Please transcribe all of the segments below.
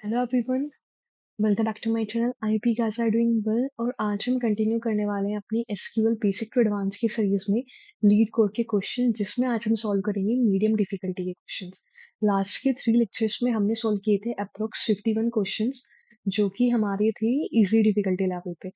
Hello everyone, welcome back to my channel I hope guys are doing well. और आज हम continue करने वाले हैं अपनी एसक्यूएल बेसिक टू एडवांस की सीरीज में लीड कोड के क्वेश्चन, जिसमें आज हम सॉल्व करेंगे मीडियम डिफिकल्टी के क्वेश्चंस। लास्ट के 3 लेक्चर्स में हमने सॉल्व किए थे अप्रोक्स 51 क्वेश्चंस, जो कि हमारे थे इजी डिफिकल्टी लेवल पे।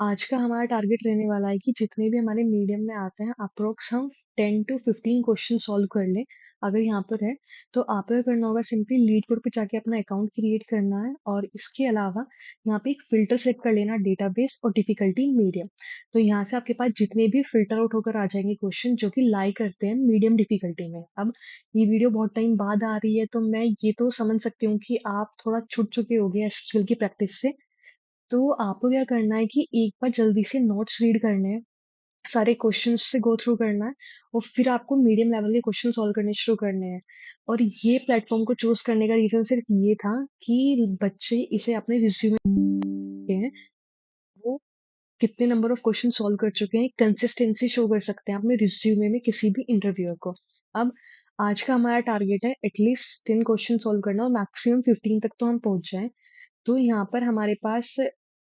आज का हमारा टारगेट रहने वाला है कि जितने भी हमारे मीडियम में आते हैं अप्रोक्स हम 10 to 15 क्वेश्चन सॉल्व कर लें। अगर यहाँ पर है तो आपको क्या करना होगा, सिंपली लीड कोड पे जाके अपना अकाउंट क्रिएट करना है, और इसके अलावा यहाँ पे एक फिल्टर सेट कर लेना, डेटाबेस और डिफिकल्टी मीडियम। तो यहाँ से आपके पास जितने भी फिल्टर आउट होकर आ जाएंगे क्वेश्चन जो कि लाई करते हैं मीडियम डिफिकल्टी में। अब ये वीडियो बहुत टाइम बाद आ रही है, तो मैं ये तो समझ सकती हूँ कि आप थोड़ा छूट चुके होगे एसक्यूएल की प्रैक्टिस से। तो आपको क्या करना है कि एक बार जल्दी से नोट्स रीड करने हैं, सारे क्वेश्चंस से गो थ्रू करना है, और फिर आपको मीडियम लेवल के क्वेश्चन सॉल्व करने शुरू करने हैं। और ये प्लेटफॉर्म को चूज करने का रीजन सिर्फ ये था कि बच्चे इसे अपने रिज्यूमे हैं, वो कितने नंबर ऑफ क्वेश्चन सॉल्व कर चुके हैं, कंसिस्टेंसी शो कर सकते हैं अपने रिज्यूमे में किसी भी इंटरव्यूअर को। अब आज का हमारा टारगेट है एटलीस्ट 10 क्वेश्चन सॉल्व करना, और मैक्सिमम 15 तक तो हम पहुंच जाएं। तो यहाँ पर हमारे पास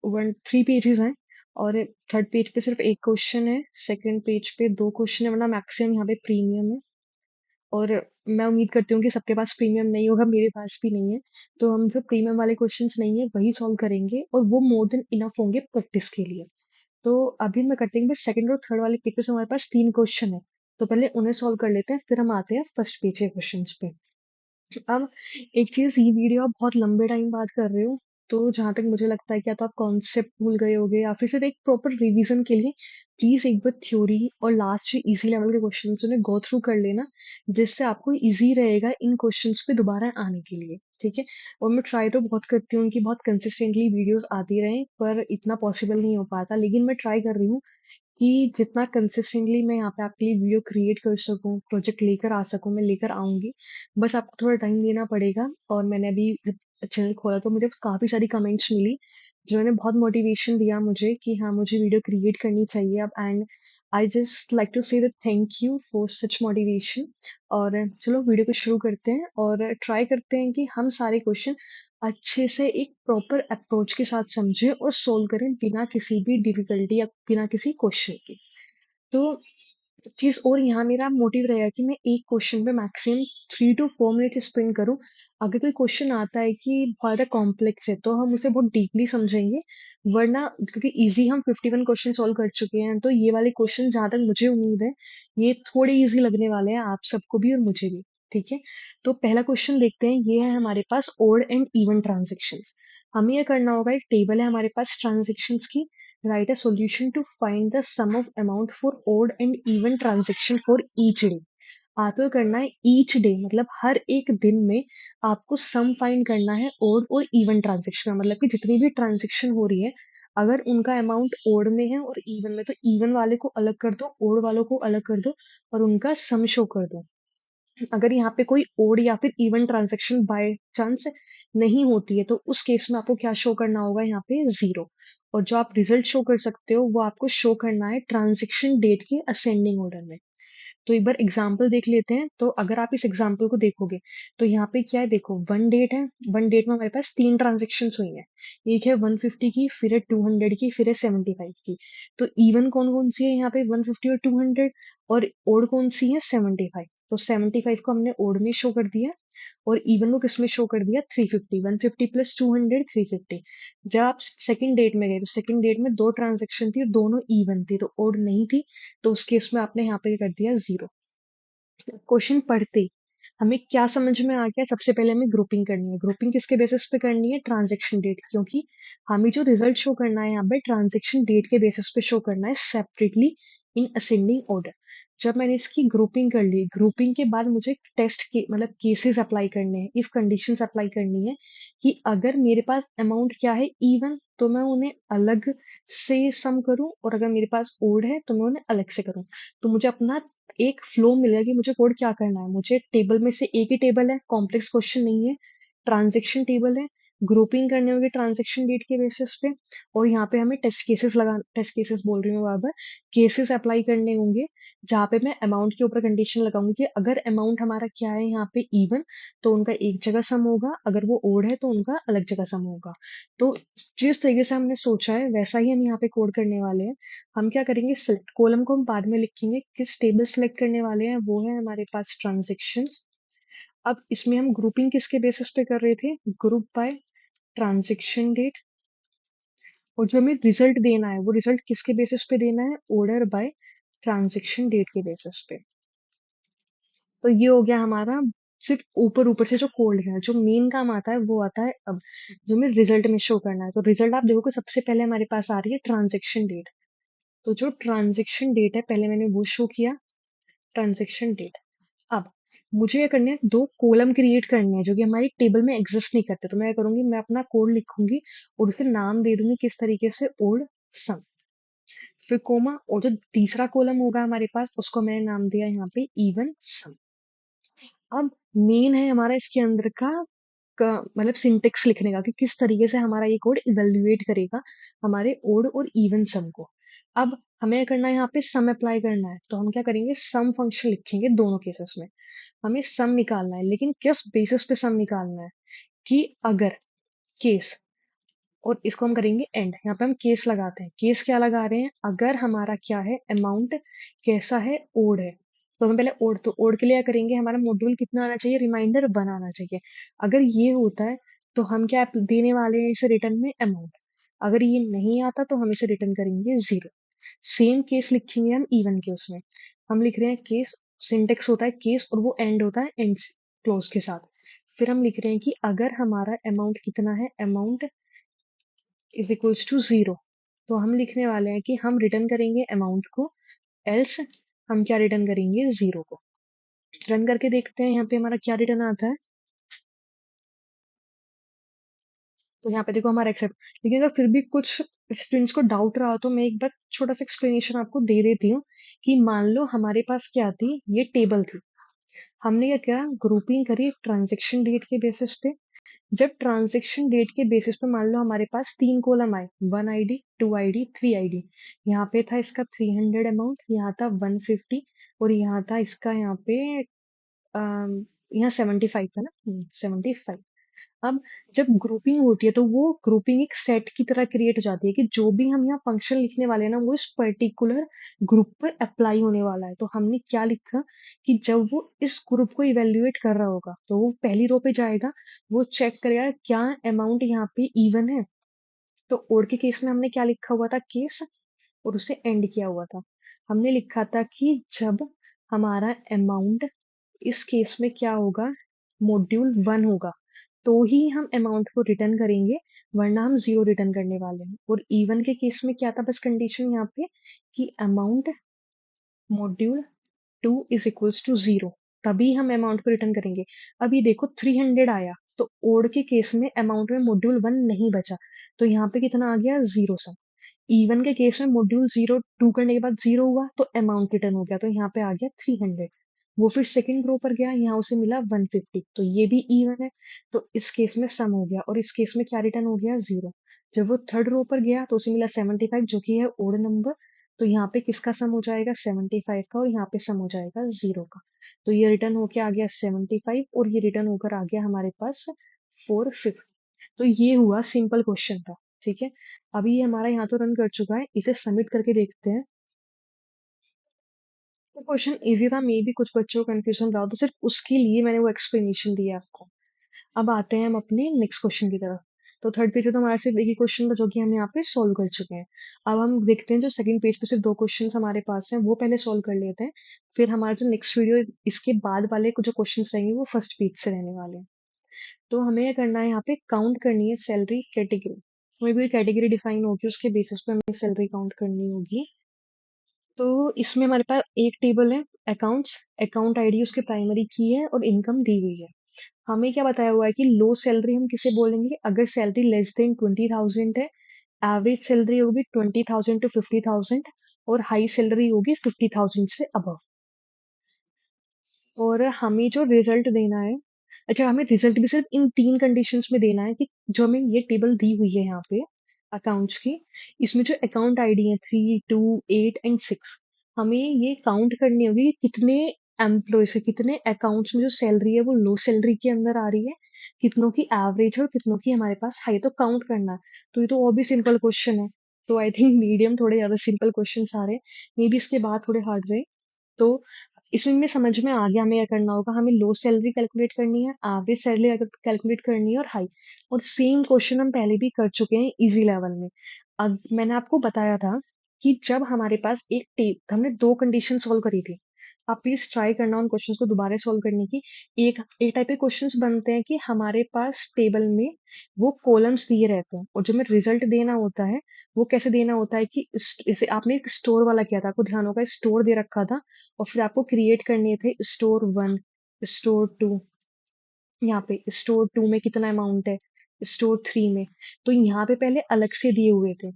3 पेजेस हैं, और थर्ड पेज पे सिर्फ एक क्वेश्चन है, सेकंड पेज पे 2 क्वेश्चन है, वरना मैक्सिमम यहाँ पे प्रीमियम है। और मैं उम्मीद करती हूँ कि सबके पास प्रीमियम नहीं होगा, मेरे पास भी नहीं है। तो हम जो प्रीमियम वाले क्वेश्चंस नहीं है वही सॉल्व करेंगे, और वो मोर देन इनफ होंगे प्रैक्टिस के लिए। तो अभी मैं करते हैं, बस सेकंड और थर्ड वाले पेज पे हमारे पास 3 क्वेश्चन है, तो पहले उन्हें सॉल्व कर लेते हैं, फिर हम आते हैं फर्स्ट पेज के क्वेश्चन पे। अब एक चीज, ये वीडियो आप बहुत लंबे टाइम बाद कर रहे हो, तो जहां तक मुझे लगता है कि या तो आप कॉन्सेप्ट भूल गए होगे, या फिर सिर्फ एक प्रॉपर रिवीजन के लिए प्लीज एक बार थ्योरी और लास्ट जो इजी लेवल के क्वेश्चन उन्हें गो थ्रू कर लेना, जिससे आपको इजी रहेगा इन क्वेश्चंस पे दोबारा आने के लिए। ठीक है। और मैं ट्राई तो बहुत करती हूँ कि बहुत कंसिस्टेंटली वीडियोस आती रहें, पर इतना पॉसिबल नहीं हो पाता, लेकिन मैं ट्राई कर रही हूँ कि जितना कंसिस्टेंटली मैं यहाँ पे आपके लिए वीडियो क्रिएट कर सकूं, प्रोजेक्ट लेकर आ सकूं, मैं लेकर आऊंगी। बस आपको थोड़ा टाइम देना पड़ेगा। और मैंने अभी जब चैनल खोला तो मुझे काफी सारी कमेंट्स मिली, जिन्होंने बहुत मोटिवेशन दिया मुझे कि हाँ, मुझे वीडियो क्रिएट करनी चाहिए अब। And I just like to say that thank you for such motivation. और चलो वीडियो को शुरू करते हैं, और ट्राई करते हैं कि हम सारे क्वेश्चन अच्छे से एक प्रॉपर अप्रोच के साथ समझें और सोल्व करें, बिना किसी भी डिफिकल्टी या बिना किसी क्वेश्चन के। तो चीज और यहाँ मेरा मोटिव रहेगा कि मैं एक क्वेश्चन पे मैक्सिमम 3 to 4 मिनट स्पेंड करूं। अगर कोई क्वेश्चन आता है कि बहुत ज्यादा कॉम्प्लेक्स है, तो हम उसे बहुत डीपली समझेंगे, वरना क्योंकि इजी हम 51 क्वेश्चन सॉल्व कर चुके हैं, तो ये वाले क्वेश्चन जहां तक मुझे उम्मीद है ये थोड़े इजी लगने वाले हैं आप सबको भी और मुझे भी। ठीक है। तो पहला क्वेश्चन देखते हैं, ये है हमारे पास ओड एंड इवन ट्रांजेक्शन्स। हमें यह करना होगा, एक टेबल है हमारे पास ट्रांजेक्शन्स की, write a solution to find the sum of amount for odd and even transaction for each day। आपको करना है ईच डे, मतलब हर एक दिन में आपको सम फाइंड करना है ओड और इवन ट्रांजेक्शन का, मतलब कि जितनी भी ट्रांजेक्शन हो रही है, अगर उनका अमाउंट ओड में है और इवन में, तो इवन वाले को अलग कर दो, ओड वालों को अलग कर दो, और उनका सम शो कर दो। अगर यहाँ पे कोई ओड या फिर इवन ट्रांजेक्शन बाय चांस नहीं होती है, तो उस केस में आपको क्या शो करना होगा, यहाँ पे 0। और जो आप रिजल्ट शो कर सकते हो वो आपको शो करना है ट्रांजेक्शन डेट के असेंडिंग ऑर्डर में। तो एक बार एग्जाम्पल देख लेते हैं। तो अगर आप इस एग्जाम्पल को देखोगे, तो यहाँ पे क्या है, देखो वन डेट है, वन डेट में हमारे पास 3 ट्रांजेक्शन हुई हैं। एक है 150 की, फिर है 200 की, फिर है 75 की। तो इवन कौन कौन सी है यहाँ पे, 150 और 200, और ओड कौन सी है, 75। तो 75 को हमने ओड में शो कर दिया, और इवन को किसमें शो कर दिया, 350। 150 प्लस 200 350। जब आप सेकंड डेट में गए, तो सेकंड डेट में 2 ट्रांजेक्शन थी, दोनों इवन थी, तो ओड नहीं थी, तो उस केस में आपने यहाँ पे कर दिया 0। क्वेश्चन पढ़ते ही हमें क्या समझ में आ गया, सबसे पहले हमें ग्रुपिंग करनी है। ग्रुपिंग किसके बेसिस पे करनी है, ट्रांजेक्शन डेट, क्योंकि हमें जो रिजल्ट शो करना है यहाँ पे ट्रांजेक्शन डेट के बेसिस पे शो करना है, सेपरेटली इन असेंडिंग ऑर्डर। जब मैंने इसकी ग्रुपिंग कर ली, ग्रुपिंग के बाद मुझे टेस्ट के मतलब केसेस अप्लाई करने हैं, इफ कंडीशंस अप्लाई करनी है, कि अगर मेरे पास अमाउंट क्या है, इवन, तो मैं उन्हें अलग से सम करूं, और अगर मेरे पास ओड है तो मैं उन्हें अलग से करूं। तो मुझे अपना एक फ्लो मिलेगा कि मुझे कोड क्या करना है। मुझे टेबल में से एक ही टेबल है, कॉम्प्लेक्स क्वेश्चन नहीं है, ट्रांजेक्शन टेबल है, ग्रुपिंग करने होगी ट्रांजैक्शन डेट के बेसिस पे, और यहाँ पे हमें टेस्ट केसेस बोल रही हूँ बार बार, केसेस अप्लाई करने होंगे, जहाँ पे मैं अमाउंट के ऊपर कंडीशन लगाऊंगी कि अगर अमाउंट हमारा क्या है यहाँ पे इवन, तो उनका एक जगह सम होगा, अगर वो ओड है तो उनका अलग जगह सम होगा। तो जिस तरीके से हमने सोचा है वैसा ही हम यहाँ पे कोड करने वाले हैं। हम क्या करेंगे, सिलेक्ट कॉलम को हम बाद में लिखेंगे, किस टेबल सेलेक्ट करने वाले हैं वो है हमारे पास ट्रांजेक्शन। अब इसमें हम ग्रुपिंग किसके बेसिस पे कर रहे थे, ग्रुप बाय ट्रांजेक्शन डेट, और जो हमें रिजल्ट देना है वो रिजल्ट किसके बेसिस पे देना है, ऑर्डर बाय ट्रांजेक्शन डेट के बेसिस पे। तो ये हो गया हमारा, सिर्फ ऊपर ऊपर से जो कोड है, जो मेन काम आता है वो आता है अब, जो हमें रिजल्ट में शो करना है। तो रिजल्ट आप देखोगे सबसे पहले हमारे पास आ रही है ट्रांजेक्शन डेट। तो जो ट्रांजेक्शन डेट है पहले मैंने वो शो किया, ट्रांजेक्शन डेट। अब मुझे ये करने हैं, दो कॉलम क्रिएट करने हैं जो कि हमारी टेबल में एग्जिस्ट नहीं करते। तो मैं क्या करूंगी, मैं अपना कोड लिखूंगी और उसे नाम दे दूंगी किस तरीके से, ओड सम, फिर कोमा, और जो तीसरा कॉलम होगा हमारे पास उसको मैंने नाम दिया यहाँ पे इवन सम। अब मेन है हमारा इसके अंदर का मतलब सिंटेक्स लिखने का कि किस तरीके से हमारा ये कोड इवेल्युएट करेगा हमारे ओड और इवन सम को। अब हमें करना है यहाँ पे सम अप्लाई करना है, तो हम क्या करेंगे, सम फंक्शन लिखेंगे दोनों केसेस में। हमें सम निकालना है, लेकिन किस बेसिस पे सम निकालना है, कि अगर केस, और इसको हम करेंगे एंड। यहाँ पे हम केस लगाते हैं, केस क्या लगा रहे हैं, अगर हमारा क्या है, अमाउंट कैसा है, ओड है। तो हमें पहले ओड, तो ओड के लिए क्या करेंगे, हमारा मॉड्यूल कितना आना चाहिए, रिमाइंडर 1 आना चाहिए। अगर ये होता है तो हम क्या देने वाले हैं इसे रिटर्न में, अमाउंट। अगर ये नहीं आता तो हम इसे रिटर्न करेंगे 0। सेम केस लिखेंगे हम इवन के उसमें। हम लिख रहे हैं केस, सिंटेक्स होता है केस और वो एंड होता है एंड क्लोज के साथ। फिर हम लिख रहे हैं कि अगर हमारा अमाउंट कितना है, अमाउंट इज इक्वल्स टू 0, तो हम लिखने वाले हैं कि हम रिटर्न करेंगे अमाउंट को, एल्स हम क्या रिटर्न करेंगे, 0 को। रन करके देखते हैं यहाँ पे हमारा क्या रिटर्न आता है। तो यहाँ पे देखो हमारा एक्सेप्ट। लेकिन अगर फिर भी कुछ स्टूडेंट्स को डाउट रहा हो तो मैं एक बार छोटा सा एक्सप्लेनेशन आपको दे देती हूँ, कि मान लो हमारे पास क्या थी, ये टेबल थी, हमने क्या किया, ग्रुपिंग करी ट्रांजेक्शन डेट के बेसिस पे। जब ट्रांजेक्शन डेट के बेसिस पे मान लो हमारे पास 3 कॉलम आए, 1 आईडी, 2 आईडी, 3 आईडी। यहाँ पे था इसका 300 अमाउंट, यहाँ था 150, और यहाँ था इसका यहाँ पे यहाँ 75 था ना, 75। अब जब ग्रुपिंग होती है तो वो ग्रुपिंग एक सेट की तरह क्रिएट हो जाती है, कि जो भी हम यहाँ फंक्शन लिखने वाले हैं ना वो इस पर्टिकुलर ग्रुप पर अप्लाई होने वाला है। तो हमने क्या लिखा, कि जब वो इस ग्रुप को इवेल्युएट कर रहा होगा तो वो पहली रो पे जाएगा, वो चेक करेगा क्या अमाउंट यहाँ पे इवन है। तो ओड के केस में हमने क्या लिखा हुआ था, केस, और उसे एंड किया हुआ था। हमने लिखा था कि जब हमारा अमाउंट, इस केस में क्या होगा, मॉड्यूल 1 होगा, तो ही हम अमाउंट को रिटर्न करेंगे, वरना हम 0 रिटर्न करने वाले हैं। और इवन के केस में क्या था, बस कंडीशन यहाँ पे, कि amount module 2 is equals to 0, तभी हम अमाउंट को रिटर्न करेंगे। अब ये देखो 300 आया, तो ओड के केस में अमाउंट में मॉड्यूल 1 नहीं बचा, तो यहाँ पे कितना आ गया, 0 सा। इवन के केस में मॉड्यूल 0 2 करने के बाद 0 हुआ तो अमाउंट रिटर्न हो गया, तो यहाँ पे आ गया 300। वो फिर सेकंड रो पर गया, यहाँ उसे मिला 150, तो ये भी इवन है, तो इस केस में सम हो गया, और इस केस में क्या रिटर्न हो गया, 0। जब वो थर्ड रो पर गया तो उसे मिला 75 जो कि है ओड नंबर, तो यहाँ पे किसका सम हो जाएगा, 75 का, और यहाँ पे सम हो जाएगा 0 का। तो ये रिटर्न होके आ गया 75, और ये रिटर्न होकर आ गया हमारे पास 450। तो ये हुआ, सिंपल क्वेश्चन था। ठीक है, अभी ये हमारा यहाँ तो रन कर चुका है, इसे सबमिट करके देखते हैं। तो क्वेश्चन इजी था, मे भी कुछ बच्चों को कंफ्यूजन रहा हो, तो सिर्फ उसके लिए मैंने वो एक्सप्लेनेशन दिया आपको। अब आते हैं हम अपने नेक्स्ट क्वेश्चन की तरफ। तो थर्ड पेज पे तो हमारा सिर्फ एक ही क्वेश्चन था जो कि हम यहाँ पे सोल्व कर चुके हैं। अब हम देखते हैं जो सेकंड पेज पे सिर्फ 2 क्वेश्चंस हमारे पास हैं, वो पहले सोल्व कर लेते हैं। फिर हमारा जो नेक्स्ट वीडियो इसके बाद वाले कुछ जो क्वेश्चंस रहेंगे वो फर्स्ट पेज से रहने वाले हैं। तो हमें क्या करना है, यहाँ पे काउंट करनी है सैलरी कैटेगरी। हमें कोई कैटेगरी डिफाइन होगी, उसके बेसिस पे हमें सैलरी काउंट करनी होगी। तो इसमें हमारे पास एक टेबल है, अकाउंट्स, अकाउंट आईडी उसके प्राइमरी की है और इनकम दी हुई है। हमें क्या बताया हुआ है कि लो सैलरी हम किसे बोलेंगे, अगर सैलरी लेस देन 20,000 है, एवरेज सैलरी होगी 20,000 टू 50,000, और हाई सैलरी होगी 50,000 से अबव। और हमें जो रिजल्ट देना है अच्छा, हमें रिजल्ट भी सिर्फ इन 3 कंडीशंस में देना है कि जो हमें ये टेबल दी हुई है यहाँ पे अकाउंट्स की, इसमें जो अकाउंट आईडी है 3, 2, 8 एंड 6, हमें ये काउंट करनी होगी कि कितने एम्प्लॉयज है, कितने अकाउंट्स में जो सैलरी है वो लो सैलरी के अंदर आ रही है, कितनों की एवरेज है और कितनों की हमारे पास हाई, तो काउंट करना है। तो ये तो और भी सिंपल क्वेश्चन है। तो आई थिंक मीडियम थोड़े ज्यादा सिंपल क्वेश्चन आ रहे हैं, मे बी इसके बाद थोड़े हार्ड रहे। तो इसमें में समझ में आ गया हमें क्या करना होगा। हमें लो सैलरी कैलकुलेट करनी है, एवरेज सैलरी कैलकुलेट करनी है और हाई। और सेम क्वेश्चन हम पहले भी कर चुके हैं इजी लेवल में। अब मैंने आपको बताया था कि जब हमारे पास एक टेप हमने दो कंडीशन सॉल्व करी थी। आप प्लीज ट्राई करना उन क्वेश्चंस को दोबारा सॉल्व करने की। एक एक टाइप के क्वेश्चंस बनते हैं कि हमारे पास टेबल में वो कॉलम्स दिए रहते हैं और जो हमें रिजल्ट देना होता है वो कैसे देना होता है कि जैसे आपने एक स्टोर वाला किया था, आपको ध्यान होगा स्टोर दे रखा था और फिर आपको क्रिएट करने थे स्टोर वन, स्टोर टू। यहाँ पे स्टोर टू में कितना अमाउंट है, स्टोर थ्री में। तो यहाँ पे पहले अलग से दिए हुए थे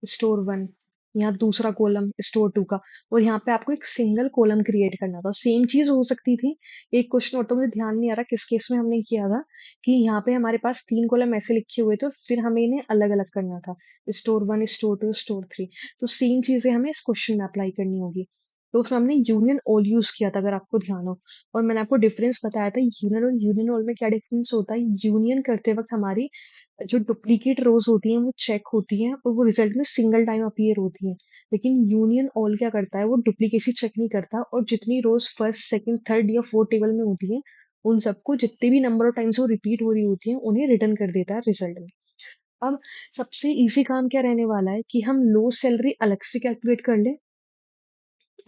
स्टोर वन, यहाँ दूसरा कॉलम स्टोर टू का, और यहाँ पे आपको एक सिंगल कॉलम क्रिएट करना था। सेम चीज हो सकती थी। एक क्वेश्चन और तो मुझे ध्यान नहीं आ रहा किस केस में हमने किया था, कि यहाँ पे हमारे पास तीन कॉलम ऐसे लिखे हुए थे और फिर हमें इन्हें अलग अलग करना था, store one, store two, store three. तो सेम चीजें हमें इस क्वेश्चन में अप्लाई करनी होगी। तो उसमें हमने यूनियन ऑल यूज किया था, अगर आपको ध्यान हो। और मैंने आपको डिफरेंस बताया था यूनियन और यूनियन ऑल में क्या डिफरेंस होता है। यूनियन करते वक्त हमारी जो डुप्लीकेट रोज होती हैं वो चेक होती हैं और वो रिजल्ट में सिंगल टाइम अपीयर होती हैं। लेकिन यूनियन ऑल क्या करता है, वो डुप्लीकेसी चेक नहीं करता और जितनी रोज फर्स्ट, सेकंड, थर्ड या फोर्थ टेबल में होती हैं उन सबको जितने भी नंबर ऑफ टाइम्स वो रिपीट हो रही होती हैं उन्हें रिटर्न कर देता है रिजल्ट में। अब सबसे इजी काम क्या रहने वाला है कि हम लो सैलरी अलग से कैलकुलेट कर लें।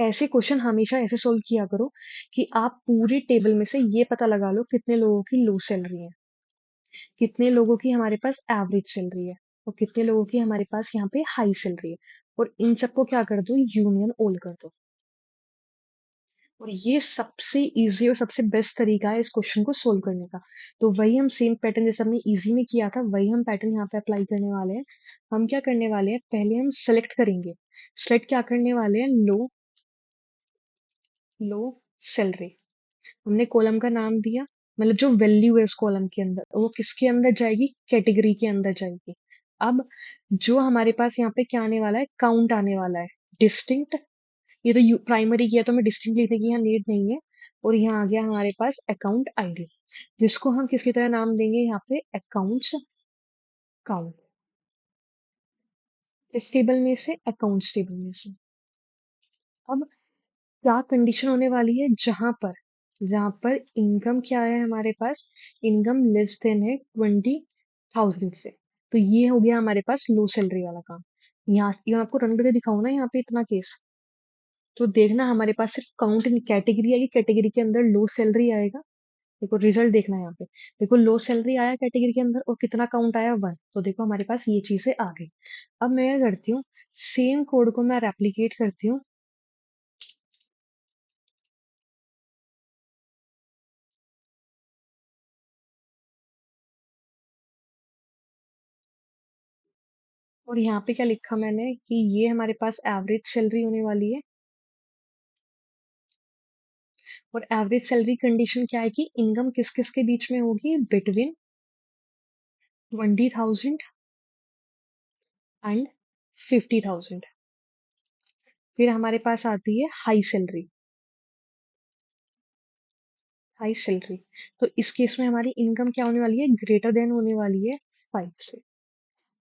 ऐसे क्वेश्चन हमेशा ऐसे सोल्व किया करो कि आप पूरे टेबल में से ये पता लगा लो कितने लोगों की लो सैलरी है, कितने लोगों की हमारे पास एवरेज सैलरी है और कितने लोगों की हमारे पास यहाँ पे हाई सैलरी है। और इन सबको क्या कर दो, यूनियन ऑल कर दो। और ये सबसे इजी और सबसे बेस्ट तरीका है इस क्वेश्चन को सोल्व करने का। तो वही हम सेम पैटर्न जैसे हमने इजी में किया था वही हम पैटर्न यहाँ पे अप्लाई करने वाले हैं। हम क्या करने वाले हैं, पहले हम सेलेक्ट करेंगे। सेलेक्ट क्या करने वाले हैं, लो, लो सैलरी। हमने कॉलम का नाम दिया, मतलब जो वैल्यू है उस कॉलम के अंदर वो किसके अंदर जाएगी, कैटेगरी के अंदर जाएगी। अब जो हमारे पास यहाँ पे क्या आने वाला है, काउंट आने वाला है, डिस्टिंक्ट। ये तो प्राइमरी किया तो हमें डिस्टिंक्ट लिखने की यहाँ नीड नहीं है। और यहाँ आ गया हमारे पास अकाउंट आईडी, जिसको हम किसकी तरह नाम देंगे यहाँ पे, अकाउंट्स काउंट। इस टेबल में से अकाउंट्स टेबल में से। अब क्या कंडीशन होने वाली है, जहां पर इनकम क्या है हमारे पास, इनकम लेस देन है 20,000 से। तो ये हो गया हमारे पास लो सैलरी वाला काम। यहाँ ये मैं आपको रन करके दिखाऊं ना यहाँ पे इतना केस, तो देखना हमारे पास सिर्फ काउंट कैटेगरी आएगी, कैटेगरी के अंदर लो सैलरी आएगा। देखो रिजल्ट देखना यहाँ पे, देखो लो सैलरी आया कैटेगरी के अंदर और कितना काउंट आया, वन। तो देखो हमारे पास ये चीजें आ गई। अब मैं क्या करती हूँ, सेम कोड को मैं रेप्लीकेट करती हूँ। और यहाँ पे क्या लिखा मैंने कि ये हमारे पास एवरेज सैलरी होने वाली है। और एवरेज सैलरी कंडीशन क्या है कि इनकम किस किस के बीच में होगी, बिटवीन 20,000 एंड 50,000। फिर हमारे पास आती है हाई सैलरी, हाई सैलरी। तो इस केस में हमारी इनकम क्या होने वाली है, ग्रेटर देन होने वाली है 5 से।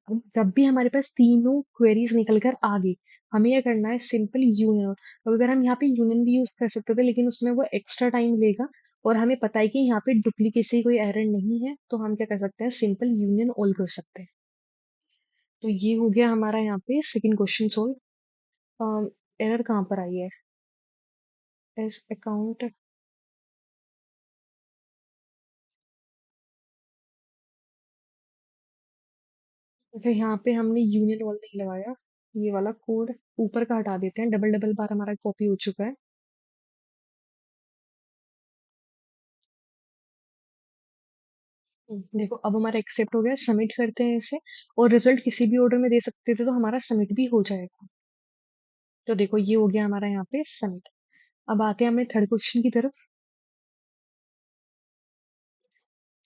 अब जब भी हमारे पास तीनों क्वेरीज निकल कर आ गई, हमें यह करना है सिंपल यूनियन। तो अगर हम यहाँ पे यूनियन भी यूज कर सकते थे लेकिन उसमें वो एक्स्ट्रा टाइम लेगा और हमें पता है कि यहाँ पे डुप्लीकेसी कोई एरर नहीं है, तो हम क्या कर सकते हैं, सिंपल यूनियन ऑल कर सकते हैं। तो ये हो गया हमारा यहाँ पे सेकंड क्वेश्चन सोल्व। एरर कहाँ पर आई है, एस अकाउंट। फिर यहाँ पे हमने यूनियन ऑल नहीं लगाया, ये वाला कोड ऊपर का हटा देते हैं, डबल डबल बार हमारा कॉपी हो चुका है। देखो अब हमारा एक्सेप्ट हो गया, सबमिट करते हैं इसे। और रिजल्ट किसी भी ऑर्डर में दे सकते थे तो हमारा सबमिट भी हो जाएगा। तो देखो ये हो गया हमारा यहाँ पे सबमिट। अब आते हैं हमें थर्ड क्वेश्चन की तरफ।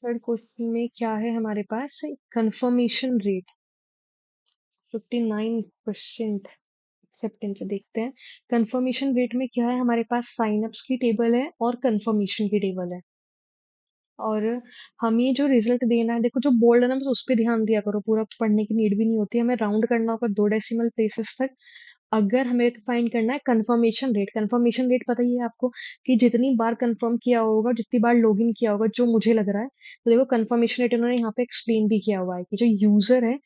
थर्ड क्वेश्चन में क्या है हमारे पास? Confirmation rate 59% acceptance. देखते हैं कंफर्मेशन रेट में क्या है हमारे पास। साइन अप्स की टेबल है और कंफर्मेशन की टेबल है। और हमें जो रिजल्ट देना है, देखो जो बोल्ड है ना, बस उस पर ध्यान दिया करो, पूरा पढ़ने की नीड भी नहीं होती। हमें राउंड करना होगा 2 डेसिमल प्लेसेस तक। अगर हमें फाइंड करना है कंफर्मेशन रेट पता ही है आपको कि जितनी बार कंफर्म किया होगा, जितनी बार लॉगिन किया होगा, जो मुझे लग रहा है। तो देखो कंफर्मेशन रेट उन्होंने यहाँ पे एक्सप्लेन भी किया हुआ है कि जो यूजर है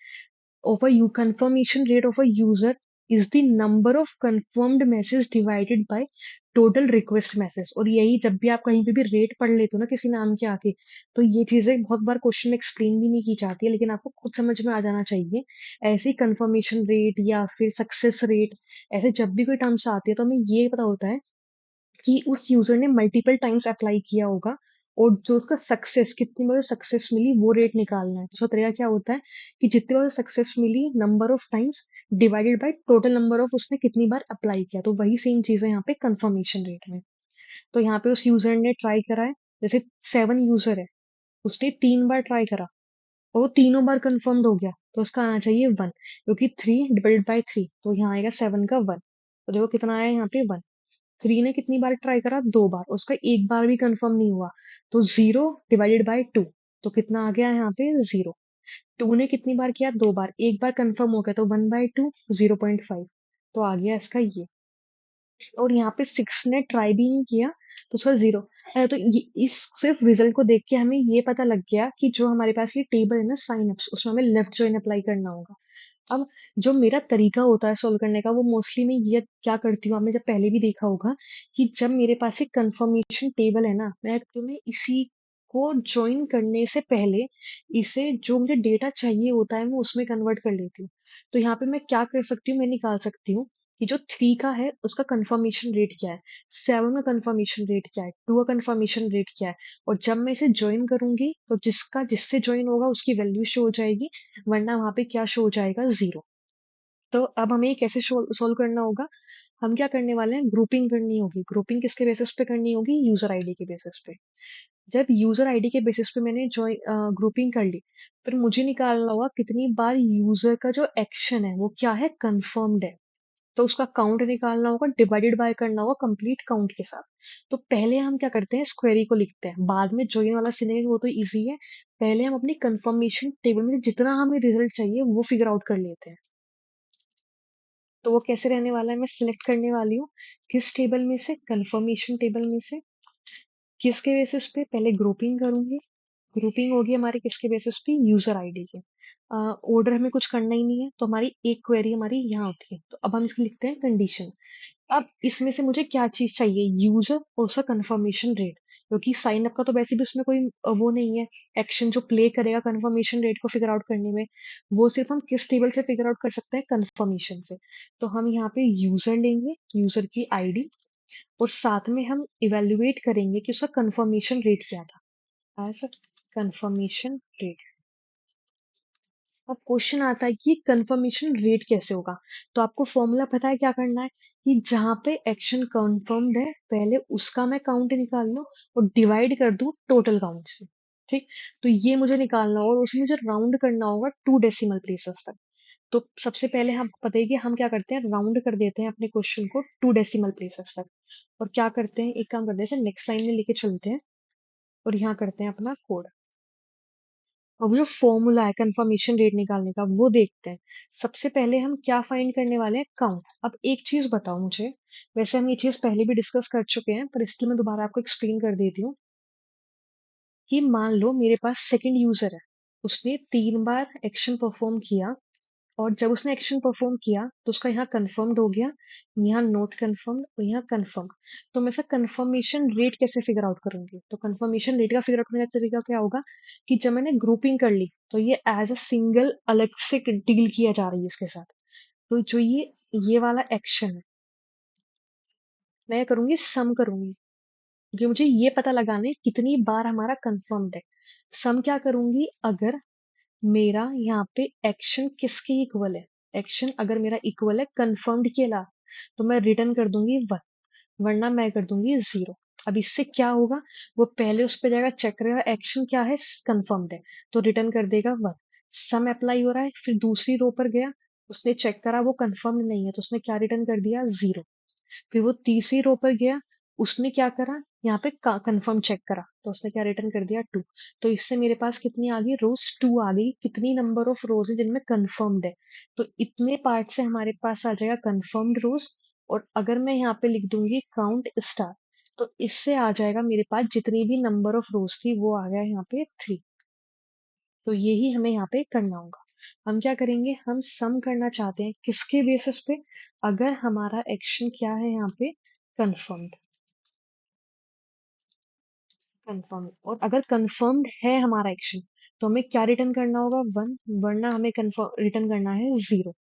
of a confirmation rate of a user is the number of confirmed messages divided by total request message। और यही जब भी आप कहीं पे भी रेट पढ़ लेते हो ना किसी नाम के आगे, तो ये चीजें बहुत बार क्वेश्चन में एक्सप्लेन भी नहीं की जाती है, लेकिन आपको खुद समझ में आ जाना चाहिए। ऐसे ही कंफर्मेशन रेट या फिर सक्सेस रेट, ऐसे जब भी कोई टर्म्स आती है तो हमें ये पता होता है कि उस यूजर ने मल्टीपल टाइम्स अप्लाई किया होगा, और जो उसका सक्सेस, कितनी बार सक्सेस मिली, वो रेट निकालना है। तो उसका तरीका क्या होता है कि जितनी बार सक्सेस मिली number of times divided by total number of उसने कितनी बार अप्लाई किया। तो वही सेम चीज है यहाँ पे कंफर्मेशन रेट में। तो यहाँ पे उस यूजर ने ट्राई करा है, जैसे 7 यूजर है, उसने 3 बार ट्राई करा और वो तीनों बार कंफर्म्ड हो गया, तो उसका आना चाहिए 1, क्योंकि 3 डिवाइडेड बाय 3, तो यहाँ आएगा 7 का 1। तो देखो कितना आया यहाँ पे 1। 3 ने कितनी बार ट्राई करा? 2 बार, उसका एक बार भी कंफर्म नहीं हुआ, तो 0 डिवाइडेड बाय 2, तो कितना आ गया यहाँ पे? 0। 2 ने कितनी बार किया? 2 बार, एक बार कंफर्म हो गया, तो 1/2 0.5, तो आ गया इसका ये। और यहाँ पे 6 ने ट्राई भी नहीं किया, तो उसका 0। तो ये इस सिर्फ रिजल्ट को देख के हमें ये पता लग गया कि जो हमारे पास ये टेबल है ना साइन अप्स, उसमें हमें लेफ्ट जॉइन अप्लाई करना होगा। अब जो मेरा तरीका होता है सॉल्व करने का, वो मोस्टली मैं ये क्या करती हूँ, आपने जब पहले भी देखा होगा कि जब मेरे पास एक कंफर्मेशन टेबल है ना, मैं इसी को ज्वाइन करने से पहले इसे जो मुझे डेटा चाहिए होता है मैं उसमें कन्वर्ट कर लेती हूँ। तो यहाँ पे मैं क्या कर सकती हूँ, मैं निकाल सकती हूँ कि जो 3 का है उसका कंफर्मेशन रेट क्या है, 7 का कंफर्मेशन रेट क्या है, 2 का कंफर्मेशन रेट क्या है। और जब मैं इसे ज्वाइन करूंगी तो जिसका जिससे ज्वाइन होगा उसकी वैल्यू शो हो जाएगी, वरना वहां पे क्या शो हो जाएगा? 0। तो अब हमें ये कैसे सोल्व करना होगा? हम क्या करने वाले हैं, ग्रुपिंग करनी होगी। ग्रुपिंग किसके बेसिस पे करनी होगी? यूजर आईडी के बेसिस पे। जब यूजर आईडी के बेसिस पे मैंने ग्रुपिंग कर ली, फिर मुझे निकालना होगा कितनी बार यूजर का जो एक्शन है वो क्या है? कंफर्म्ड है। तो उसका काउंट निकालना होगा, डिवाइडेड बाय करना होगा कंप्लीट काउंट के साथ। तो पहले हम क्या करते हैं, इस क्वेरी को लिखते हैं, बाद में ज्वाइन वाला सिनेरियो वो तो इजी है। पहले हम अपनी कंफर्मेशन टेबल में जितना हमें रिजल्ट चाहिए वो फिगर आउट कर लेते हैं। तो वो कैसे रहने वाला है, मैं सिलेक्ट करने वाली हूँ किस टेबल में से, कंफर्मेशन टेबल में से। किसके बेसिस पे? पहले ग्रुपिंग करूंगी। ग्रुपिंग होगी हमारी किसके बेसिस पे? यूजर आईडी के। ऑर्डर हमें कुछ करना ही नहीं है, तो हमारी एक क्वेरी हमारी यहाँ होती है। तो अब हम इसकी लिखते हैं कंडीशन। अब इसमें से मुझे क्या चीज चाहिए? यूजर और उसका कंफर्मेशन रेट, क्योंकि साइन अप का तो वैसे भी उसमें कोई वो नहीं है, एक्शन जो प्ले करेगा कंफर्मेशन रेट को फिगर आउट करने में। वो सिर्फ हम किस टेबल से फिगर आउट कर सकते हैं? कंफर्मेशन से। तो हम यहाँ पे यूजर लेंगे, यूजर की आईडी, और साथ में हम इवेल्युएट करेंगे कि उसका कंफर्मेशन रेट क्या था, एज कंफर्मेशन रेट। अब क्वेश्चन आता है कि कंफर्मेशन रेट कैसे होगा। तो आपको फॉर्मूला पता है क्या करना है, कि जहां पे एक्शन कंफर्म्ड है पहले उसका मैं काउंट निकाल लूं और डिवाइड कर दूं टोटल काउंट से। ठीक। तो ये मुझे निकालना होगा और उसमें मुझे राउंड करना होगा 2 डेसिमल प्लेसेस तक। तो सबसे पहले हमको पता है कि हम क्या करते हैं, राउंड कर देते हैं अपने क्वेश्चन को 2 डेसिमल प्लेसेस तक। और क्या करते हैं, एक काम करते हैं, नेक्स्ट लाइन में लेके चलते हैं और यहाँ करते हैं अपना कोड। अब जो फॉर्मूला है कंफर्मेशन रेट निकालने का वो देखते हैं। सबसे पहले हम क्या फाइंड करने वाले हैं? काउंट। अब एक चीज बताओ मुझे, वैसे हम ये चीज पहले भी डिस्कस कर चुके हैं, पर इसलिए मैं दोबारा आपको एक्सप्लेन कर देती हूँ कि मान लो मेरे पास सेकंड यूजर है, उसने 3 बार एक्शन परफॉर्म किया, और जब उसने एक्शन परफॉर्म किया तो उसका यहाँ कंफर्म्ड हो गया, यहाँ नोट कंफर्म्ड और यहाँ कंफर्म। तो मैं इसका कंफर्मेशन रेट कैसे फिगर आउट करूंगी? तो कंफर्मेशन रेट का फिगर आउट करने का तरीका क्या होगा कि जब मैंने ग्रुपिंग कर ली तो ये एज अ सिंगल अलग से डील किया जा रही है इसके साथ। तो जो ये वाला एक्शन है, मैं क्या करूंगी, सम करूंगी, क्योंकि मुझे ये पता लगाना है कितनी बार हमारा कंफर्म्ड है। सम क्या करूंगी, अगर मेरा यहाँ पे एक्शन किसके इक्वल है, एक्शन अगर मेरा इक्वल है कंफर्म्ड के अलावा, तो मैं रिटर्न कर दूंगी 1, वरना मैं कर दूंगी 0। अब इससे क्या होगा, वो पहले उस पे जाएगा, चेक करेगा एक्शन क्या है, कंफर्म्ड है, तो रिटर्न कर देगा 1। सम अप्लाई हो रहा है, फिर दूसरी रो पर गया, उसने चेक करा वो कंफर्म्ड नहीं है, तो उसने क्या रिटर्न कर दिया, 0। फिर वो तीसरी रो पर गया, उसने क्या करा, यहाँ पे कंफर्म चेक करा, तो उसने क्या रिटर्न कर दिया, 2। तो इससे मेरे पास कितनी आ गई, रोज 2 आ गई। कितनी नंबर ऑफ रोज है जिनमें कंफर्म्ड है, तो इतने पार्ट से हमारे पास आ जाएगा कंफर्म्ड रोज। और अगर मैं यहाँ पे लिख दूंगी काउंट स्टार, तो इससे आ जाएगा मेरे पास जितनी भी नंबर ऑफ रोज थी वो आ गया यहाँ पे 3। तो यही हमें यहाँ पे करना होगा। हम क्या करेंगे, हम सम करना चाहते हैं किसके बेसिस पे, अगर हमारा एक्शन क्या है यहाँ पे, कंफर्म्ड। कंफर्म, और अगर कंफर्म्ड है हमारा एक्शन, तो हमें क्या रिटर्न करना होगा, 1, वरना हमें कंफर्म रिटर्न करना है 0।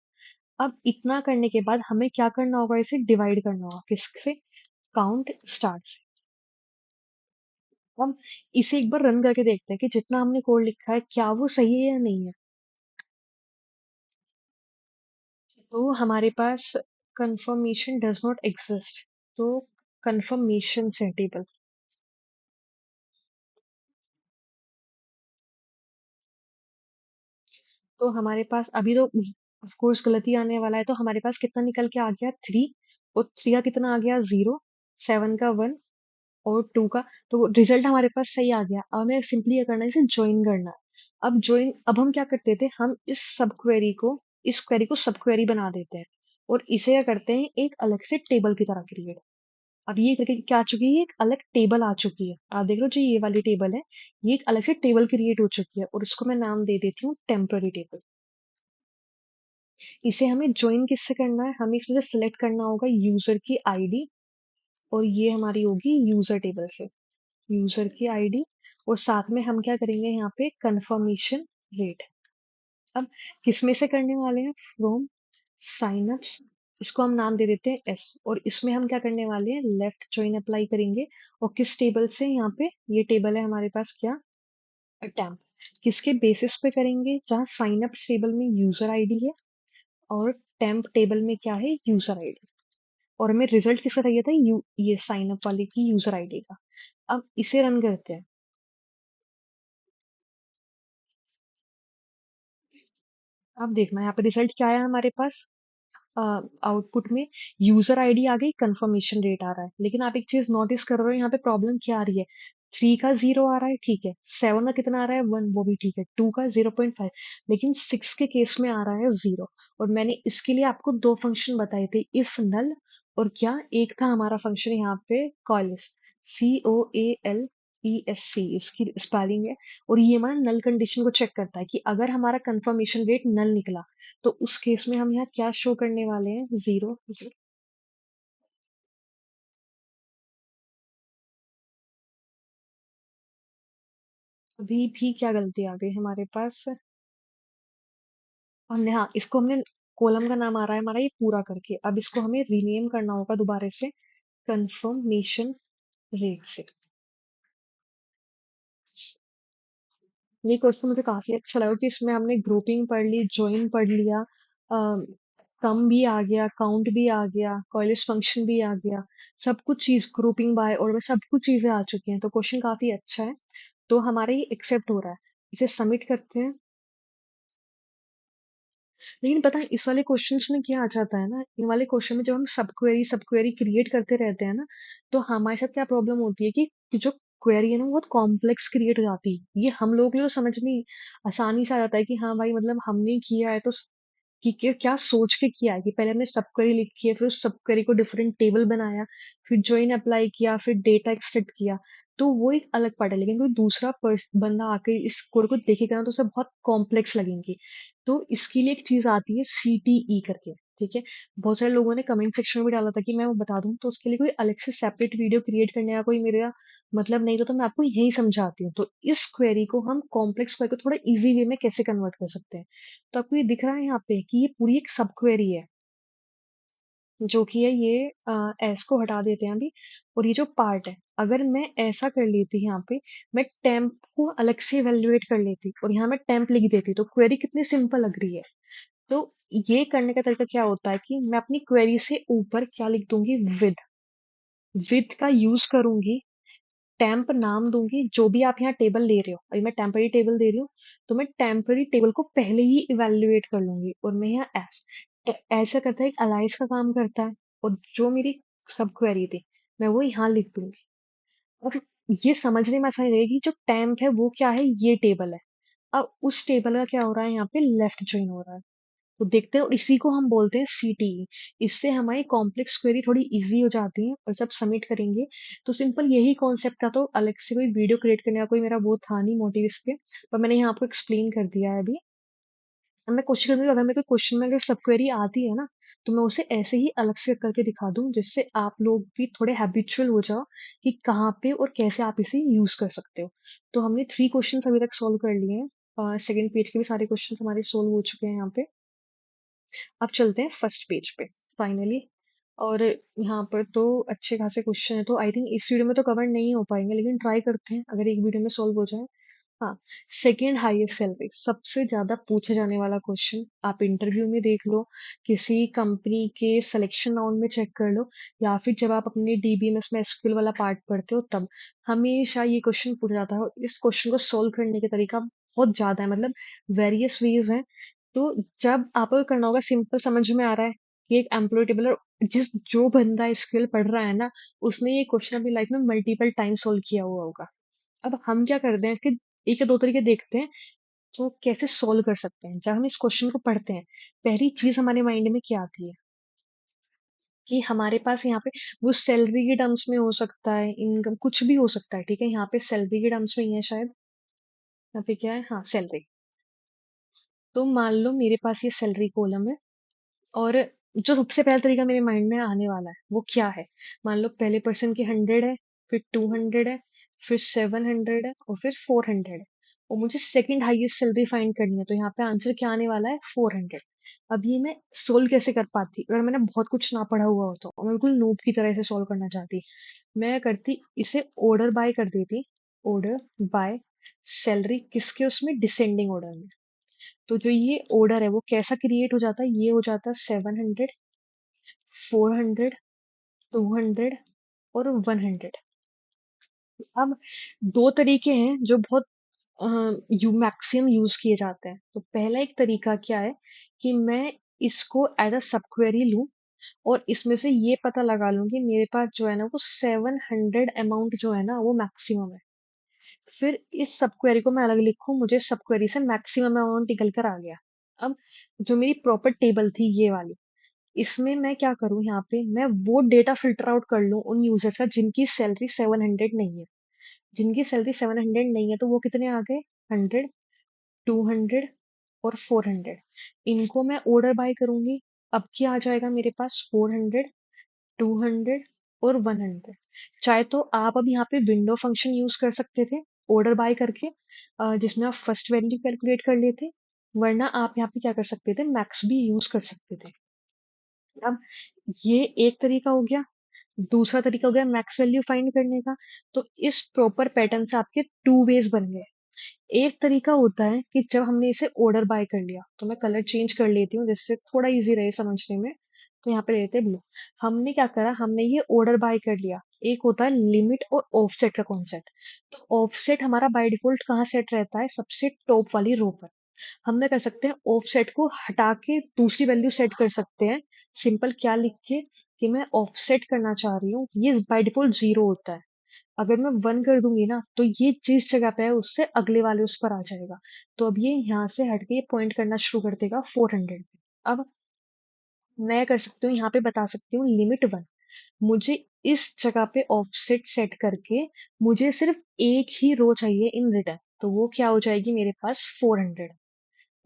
अब इतना करने के बाद हमें क्या करना होगा, इसे डिवाइड करना होगा किससे, काउंट स्टार्ट से। हम इसे एक बार रन करके देखते हैं कि जितना हमने कोड लिखा है क्या वो सही है या नहीं है। तो हमारे पास कंफर्मेशन डज नॉट एग्जिस्ट, तो कंफर्मेशन है टेबल। तो हमारे पास अभी तो ऑफ कोर्स गलती आने वाला है, तो हमारे पास कितना निकल के आ गया, 3। और 3 का कितना आ गया, 0। 7 का 1, और 2 का, तो रिजल्ट हमारे पास सही आ गया। अब हमें सिंपली ये करना है, इसे ज्वाइन करना है। अब हम क्या करते थे, हम इस क्वेरी को सब क्वेरी बना देते हैं, और इसे क्या करते हैं, एक अलग से टेबल की तरह क्रिएट। अब ये करके क्या आ चुकी है, ये एक अलग टेबल आ चुकी है। आप देख लो, जो ये वाली टेबल है, ये एक अलग से टेबल क्रिएट हो चुकी है, और इसको मैं नाम दे देती हूँ टेम्पररी टेबल। इसे हमें ज्वाइन किससे करना है, हमें इसमें से सिलेक्ट करना होगा यूजर की आईडी, और ये हमारी होगी यूजर टेबल से, यूजर की आईडी। और साथ में हम क्या करेंगे, यहाँ पे कंफर्मेशन रेट। अब किसमें से करने वाले हैं, फ्रॉम साइनअप्स, इसको हम नाम दे देते हैं एस। और इसमें हम क्या करने वाले हैं, लेफ्ट ज्वाइन अप्लाई करेंगे। और किस टेबल से, यहाँ पे ये टेबल है हमारे पास क्या, टेम्प। किसके बेसिस पे करेंगे, जहाँ साइनअप्स टेबल में यूजर आईडी है, और टेम्प टेबल में क्या है, यूजर आईडी। और हमें रिजल्ट किसका चाहिए था, ये साइन अप वाले की यूजर आईडी का। अब इसे रन करते हैं। अब देखना यहाँ पे रिजल्ट क्या आया हमारे पास, आउटपुट में यूजर आईडी आ गई, कंफर्मेशन रेट आ रहा है। लेकिन आप एक चीज नोटिस कर रहे हो, यहाँ पे प्रॉब्लम क्या आ रही है, 3 का 0 आ रहा है, ठीक है। 7 का कितना आ रहा है, 1, वो भी ठीक है। 2 का 0.5, लेकिन 6 के केस में आ रहा है 0। और मैंने इसके लिए आपको दो फंक्शन बताए थे, इफ नल, और क्या एक था हमारा फंक्शन यहाँ पे, कॉलिस, COALESC इसकी स्पेलिंग है। और ये हमारा नल कंडीशन को चेक करता है कि अगर हमारा कंफर्मेशन रेट नल निकला, तो उस केस में हम यहाँ क्या शो करने वाले हैं, 0 0। अभी भी क्या गलती आ गई हमारे पास, हमने, हाँ, इसको हमने, कॉलम का नाम आ रहा है हमारा ये पूरा करके, अब इसको हमें रीनेम करना होगा दोबारा से, कंफर्मेशन रेट से। ये क्वेश्चन मुझे काफी अच्छा लगा कि इसमें हमने ग्रुपिंग पढ़ ली, ज्वाइन पढ़ लिया, सम भी आ गया, काउंट भी आ गया, कॉलेज फंक्शन भी आ गया, सब कुछ चीज, ग्रुपिंग बाय और में सब कुछ चीजें आ चुकी हैं। तो क्वेश्चन काफी अच्छा है, तो हमारे ये एक्सेप्ट हो रहा है। इसे सबमिट करते हैं। लेकिन पता है इस वाले क्वेश्चंस में क्या आ जाता है ना, इन वाले क्वेश्चन में जब हम सब क्वेरी क्रिएट करते रहते हैं ना, तो हमारे साथ क्या प्रॉब्लम होती है कि जो क्वेरी है ना वो बहुत कॉम्प्लेक्स क्रिएट हो जाती है। ये हम लोग के लिए तो समझ में आसानी से आ जाता है कि हाँ भाई, मतलब हमने किया है तो कि क्या सोच के किया है, कि पहले हमने सब क्वेरी लिखी है, फिर उस सब क्वेरी को डिफरेंट टेबल बनाया, फिर ज्वाइन अप्लाई किया, फिर डेटा एक्सट्रैक्ट किया, तो वो एक अलग पार्ट है। लेकिन कोई दूसरा बंदा आके इस कोड को देखेगा ना, तो उसे बहुत कॉम्प्लेक्स लगेंगे। तो इसके लिए एक चीज आती है CTE करके, ठीक है। बहुत सारे लोगों ने कमेंट सेक्शन में भी डाला था कि मैं वो बता दूं, तो उसके लिए कोई अलग से सेपरेट वीडियो क्रिएट करने का कोई मेरा मतलब नहीं था, तो मैं आपको यही समझाती हूँ। तो इस क्वेरी को हम कॉम्प्लेक्स क्वेरी को थोड़ा इजी वे में कैसे कन्वर्ट कर सकते हैं। तो आपको ये दिख रहा है यहाँ पे कि ये पूरी एक सब क्वेरी है, जो कि है ये, एस को हटा देते हैं अभी। और ये जो पार्ट है, अगर मैं ऐसा कर लेती यहाँ पे, मैं टेम्प को अलग से इवेल्युएट कर लेती और यहाँ मैं टेम्प लिख देती, तो क्वेरी कितनी सिंपल लग रही है। तो ये करने का तरीका क्या होता है कि मैं अपनी क्वेरी से ऊपर क्या लिख दूंगी, विद का यूज करूंगी। टेम्प नाम दूंगी जो भी आप यहाँ टेबल ले रहे हो। अभी मैं टेम्पररी टेबल दे रही हूँ, तो मैं टेम्पररी टेबल को पहले ही इवेल्युएट कर लूंगी और मैं यहाँ ऐसा करता है, एक अलाइस का काम करता है। और जो मेरी सब क्वेरी थी मैं वो यहाँ लिख दूंगी। और ये समझने में आसानी रहेगी, जो टेम्प है वो क्या है, ये टेबल है। अब उस टेबल का क्या हो रहा है, यहाँ पे लेफ्ट ज्वाइन हो रहा है। तो देखते हैं, और इसी को हम बोलते हैं सीटीई। इससे हमारी कॉम्प्लेक्स क्वेरी थोड़ी इजी हो जाती है, और जब सबमिट करेंगे तो सिंपल यही कॉन्सेप्ट था। तो अलग से कोई वीडियो क्रिएट करने का कोई मेरा वो था नहीं मोटिव इस पे, पर मैंने यहाँ आपको एक्सप्लेन कर दिया है अभी। अब मैं कोशिश करूंगी, अगर मेरे को क्वेश्चन में अगर सब क्वेरी आती है ना, तो मैं उसे ऐसे ही अलग से करके दिखा दूं, जिससे आप लोग भी थोड़े हैबिचुअल हो जाओ कि कहाँ पे और कैसे आप इसे यूज कर सकते हो। तो हमने 3 क्वेश्चन अभी तक सोल्व कर लिए हैं। सेकंड पेज के भी सारे क्वेश्चन हमारे सोल्व हो चुके हैं यहाँ पे। अब चलते हैं फर्स्ट पेज पे फाइनली। और यहाँ पर तो अच्छे खासे क्वेश्चन है, तो आई थिंक इस वीडियो में तो कवर नहीं हो पाएंगे, लेकिन ट्राई करते हैं अगर एक वीडियो में सोल्व हो जाए। हाँ, सेकेंड हाईएस्ट सैलरी सबसे ज्यादा पूछे जाने वाला क्वेश्चन। आप इंटरव्यू में देख लो, किसी कंपनी के सिलेक्शन राउंड में चेक कर लो, या फिर जब आप अपने डीबीएमएस में एसक्यूएल वाला पार्ट पढ़ते हो तब हमेशा ये क्वेश्चन पूछा जाता है। और इस क्वेश्चन को सोल्व करने के तरीका बहुत ज्यादा है, मतलब वेरियस वेज है। तो जब आपको करना होगा, सिंपल समझ में आ रहा है कि एक एम्प्लॉय टेबल, और जिस जो बंदा एसक्यूएल पढ़ रहा है ना, उसने ये क्वेश्चन अपनी लाइफ में मल्टीपल टाइम सोल्व किया हुआ होगा। अब हम क्या करते हैं, इसके एक या दो तरीके देखते हैं तो कैसे सोल्व कर सकते हैं। जब हम इस क्वेश्चन को पढ़ते हैं, पहली चीज हमारे माइंड में क्या आती है कि हमारे पास यहाँ पे वो सैलरी के टर्म्स में हो सकता है, इनकम कुछ भी हो सकता है, ठीक है। यहाँ पे सैलरी के टर्म्स में ही है शायद। यहाँ पे क्या है, हाँ सैलरी। तो मान लो मेरे पास ये सैलरी कॉलम है, और जो सबसे पहला तरीका मेरे माइंड में आने वाला है वो क्या है, मान लो पहले पर्सन की 100 है, फिर 200 है, फिर 700 है, और फिर 400 है। और मुझे सेकंड हाईएस्ट सैलरी फाइंड करनी है, तो यहाँ पे आंसर क्या आने वाला है, 400। अब ये मैं सोल्व कैसे कर पाती, अगर मैंने बहुत कुछ ना पढ़ा हुआ होता और मैं बिल्कुल नूब की तरह से सोल्व करना चाहती, मैं करती इसे ऑर्डर बाय कर देती। ऑर्डर बाय सैलरी, किसके उसमें, डिसेंडिंग ऑर्डर में। तो जो ये ऑर्डर है वो कैसा क्रिएट हो जाता है, ये हो जाता है 700, 400, 200 और 100। अब दो तरीके हैं जो बहुत मैक्सिमम यूज किए जाते हैं। तो पहला एक तरीका क्या है कि मैं इसको एज अ सब क्वेरी लूं, और इसमें से ये पता लगा लूं कि मेरे पास जो है ना वो 700 अमाउंट जो है ना वो मैक्सिमम है। फिर इस सब क्वेरी को मैं अलग लिखूं, मुझे सब क्वेरी से मैक्सिमम अमाउंट निकल कर आ गया। अब जो मेरी प्रॉपर टेबल थी ये वाली, इसमें मैं क्या करूँ, यहाँ पे मैं वो डेटा फिल्टर आउट कर लूँ उन यूजर्स का जिनकी सैलरी 700 नहीं है। जिनकी सैलरी 700 नहीं है तो वो कितने आ गए, 100, 200 और 400। इनको मैं ऑर्डर बाय करूंगी। अब क्या आ जाएगा मेरे पास, 400, 200 और 100। चाहे तो आप अब यहाँ पे विंडो फंक्शन यूज कर सकते थे ऑर्डर बाय करके, जिसमें आप फर्स्ट वैल्यू कैलकुलेट कर लेते, वरना आप यहाँ पे क्या कर सकते थे, मैक्स भी यूज कर सकते थे। अब ये एक तरीका हो गया। दूसरा तरीका हो गया मैक्स वैल्यू फाइंड करने का। तो इस प्रॉपर पैटर्न से आपके टू वेज बन गए। एक तरीका होता है कि जब हमने इसे ऑर्डर बाय कर लिया, तो मैं कलर चेंज कर लेती हूँ जिससे थोड़ा इजी रहे समझने में। तो यहाँ पे लेते हैं ब्लू। हमने क्या करा, हमने ये ऑर्डर बाय कर लिया। एक होता है लिमिट और ऑफसेट का कॉन्सेप्ट। तो ऑफसेट हमारा बाय डिफॉल्ट कहाँ सेट रहता है, सबसे टॉप वाली रो पर। हम क्या कर सकते हैं, ऑफसेट को हटा के दूसरी वैल्यू सेट कर सकते हैं। सिंपल क्या लिख के कि मैं ऑफसेट करना चाह रही हूँ, ये बाय डिफॉल्ट 0 होता है। अगर मैं 1 कर दूंगी ना, तो ये जिस जगह पे है उससे अगले वाले उस पर आ जाएगा। तो अब ये यहाँ से हट के पॉइंट करना शुरू कर देगा 400 पे। अब मैं कर सकती हूँ, यहाँ पे बता सकती हूँ लिमिट 1। मुझे इस जगह पे ऑफसेट सेट करके मुझे सिर्फ एक ही रो चाहिए इन रिटर्न, तो वो क्या हो जाएगी मेरे पास, 400।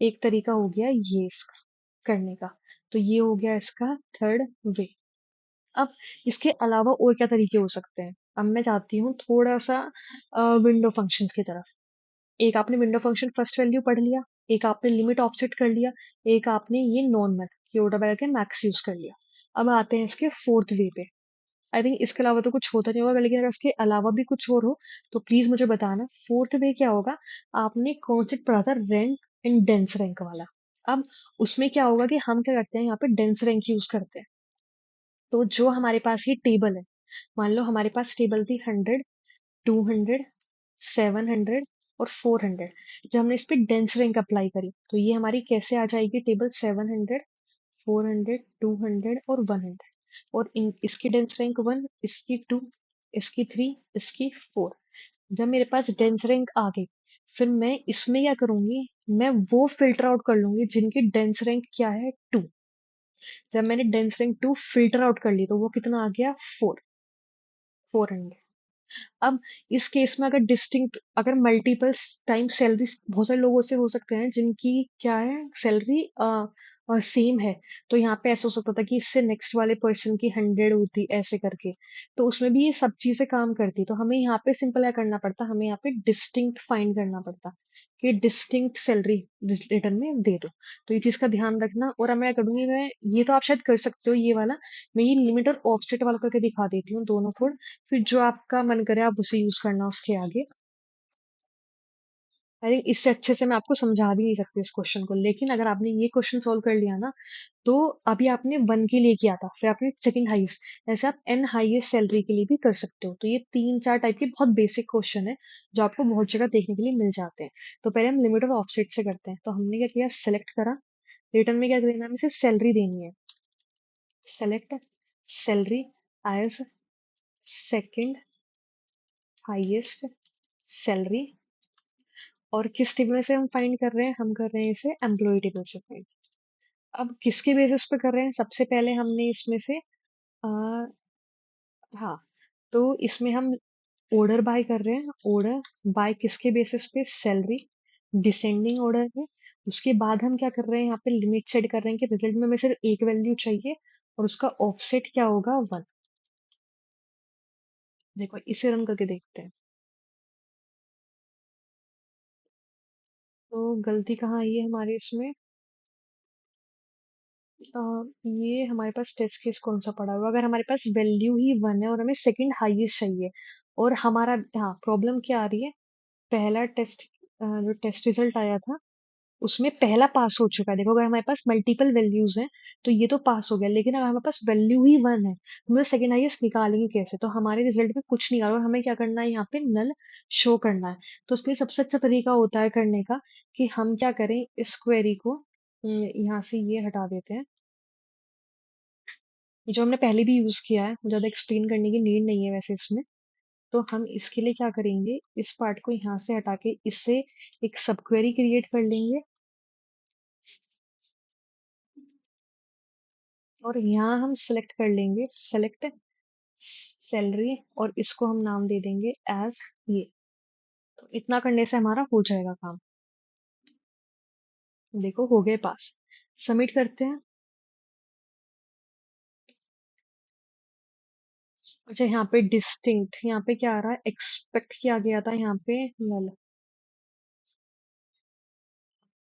एक तरीका हो गया ये करने का। तो ये हो गया इसका थर्ड वे। अब इसके अलावा और क्या तरीके हो सकते हैं, अब मैं जाती हूँ थोड़ा सा विंडो फंक्शंस की तरफ। एक आपने विंडो फंक्शन फर्स्ट वैल्यू पढ़ लिया, एक आपने लिमिट ऑफसेट कर लिया, एक आपने ये नॉर्मल की ऑर्डर बाय के मैक्स यूज कर लिया। अब आते हैं इसके फोर्थ वे पे। आई थिंक इसके अलावा तो कुछ होता नहीं होगा, लेकिन अगर इसके अलावा भी कुछ और हो तो प्लीज मुझे बताना। फोर्थ वे क्या होगा, आपने कॉन्सेप्ट पढ़ा था रैंक एंड डेंस रैंक वाला। अब उसमें क्या होगा कि हम क्या करते हैं, यहाँ पे डेंस रैंक यूज करते हैं। तो जो हमारे पास ये टेबल है, मान लो हमारे पास टेबल थी 100, 200, 700 और 400। जब हमने इस पे डेंस रैंक अप्लाई करी तो ये हमारी कैसे आ जाएगी टेबल? 700, 400, 200 और 100। और इसकी डेंस रैंक 1, इसकी 2, इसकी 3, इसकी 4। जब मेरे पास डेंस रैंक आ गई, फिर मैं इसमें क्या करूंगी? मैं वो फिल्टर आउट कर लूंगी जिनकी डेंस रैंक क्या है? 2। जब मैंने डेंस रैंक 2 फिल्टर आउट कर ली तो वो कितना आ गया? 4, 400। अब इस केस में अगर डिस्टिंक्ट, अगर मल्टीपल टाइम सैलरी, बहुत सारे लोगों से हो सकते हैं जिनकी क्या है सैलरी सेम है, तो यहाँ पे ऐसा हो सकता था कि इससे नेक्स्ट वाले पर्सन की 100 होती ऐसे करके। तो उसमें भी ये सब चीजें काम करती, तो हमें यहाँ पे सिंपल क्या करना पड़ता, हमें यहाँ पे डिस्टिंक्ट फाइंड करना पड़ता कि डिस्टिंक्ट सैलरी रिटर्न में दे दो। तो ये चीज का ध्यान रखना। और अब मैं करूंगी, मैं ये तो आप शायद कर सकते हो ये वाला, मैं ये लिमिट और ऑफसेट वाला करके दिखा देती हूँ दोनों को। फिर जो आपका मन करे आप उसे यूज करना उसके आगे। आई थिंक इससे अच्छे से मैं आपको समझा भी नहीं सकती इस क्वेश्चन को, लेकिन अगर आपने ये क्वेश्चन सोल्व कर लिया ना, तो अभी आपने 1 के लिए किया था, फिर आपने सेकंड हाईएस्ट, ऐसे आप एन हाईएस्ट सैलरी के लिए भी कर सकते हो। तो ये 3-4 टाइप के बहुत बेसिक क्वेश्चन है जो आपको बहुत जगह देखने के लिए मिल जाते हैं। तो पहले हम लिमिट और ऑफसेट से करते हैं। तो हमने क्या किया, सेलेक्ट करा, रिटर्न में क्या देना है, हमें सिर्फ सैलरी देनी है। Select salary as second highest salary. और किस टेबल से हम फाइंड कर रहे हैं? हम कर रहे हैं इसे एम्प्लॉय टेबल से फाइंड। अब किसके बेसिस पे कर रहे हैं? सबसे पहले हमने इसमें से आ, हाँ, तो इसमें हम ऑर्डर बाय कर रहे हैं। ऑर्डर बाय किसके बेसिस पे? सैलरी, डिसेंडिंग ऑर्डर में। उसके बाद हम क्या कर रहे हैं, यहाँ पे लिमिट सेट कर रहे हैं कि रिजल्ट में हमें सिर्फ एक वैल्यू चाहिए और उसका ऑफसेट क्या होगा? 1। देखो इसे रन करके देखते हैं। तो गलती कहाँ आई है हमारे इसमें? अ, ये हमारे पास टेस्ट केस कौन सा पड़ा हुआ? अगर हमारे पास वैल्यू ही 1 है और हमें सेकंड हाईएस्ट चाहिए, और हमारा, हाँ, प्रॉब्लम क्या आ रही है, पहला टेस्ट, जो टेस्ट रिजल्ट आया था उसमें पहला पास हो चुका है। देखो अगर हमारे पास मल्टीपल वैल्यूज हैं तो ये तो पास हो गया, लेकिन अगर हमारे पास वैल्यू ही 1 है तो हम सेकंड हाईएस्ट निकालेंगे कैसे? तो हमारे रिजल्ट में कुछ नहीं आ रहा, और हमें क्या करना है, यहाँ पे नल शो करना है। तो उसके लिए सबसे अच्छा तरीका होता है करने का कि हम क्या करें, इस क्वेरी को यहाँ से ये हटा देते हैं, जो हमने पहले भी यूज किया है, ज्यादा एक्सप्लेन करने की नीड नहीं है वैसे इसमें। तो हम इसके लिए क्या करेंगे, इस पार्ट को यहाँ से हटा के इससे एक सब क्वेरी क्रिएट कर लेंगे, और यहाँ हम सेलेक्ट कर लेंगे, सेलेक्ट सैलरी, और इसको हम नाम दे देंगे एज ये। तो इतना करने से हमारा हो जाएगा काम। देखो हो गए पास। सबमिट करते हैं। अच्छा यहाँ पे डिस्टिंक्ट, यहाँ पे क्या आ रहा है, एक्सपेक्ट किया गया था, यहाँ पे नल।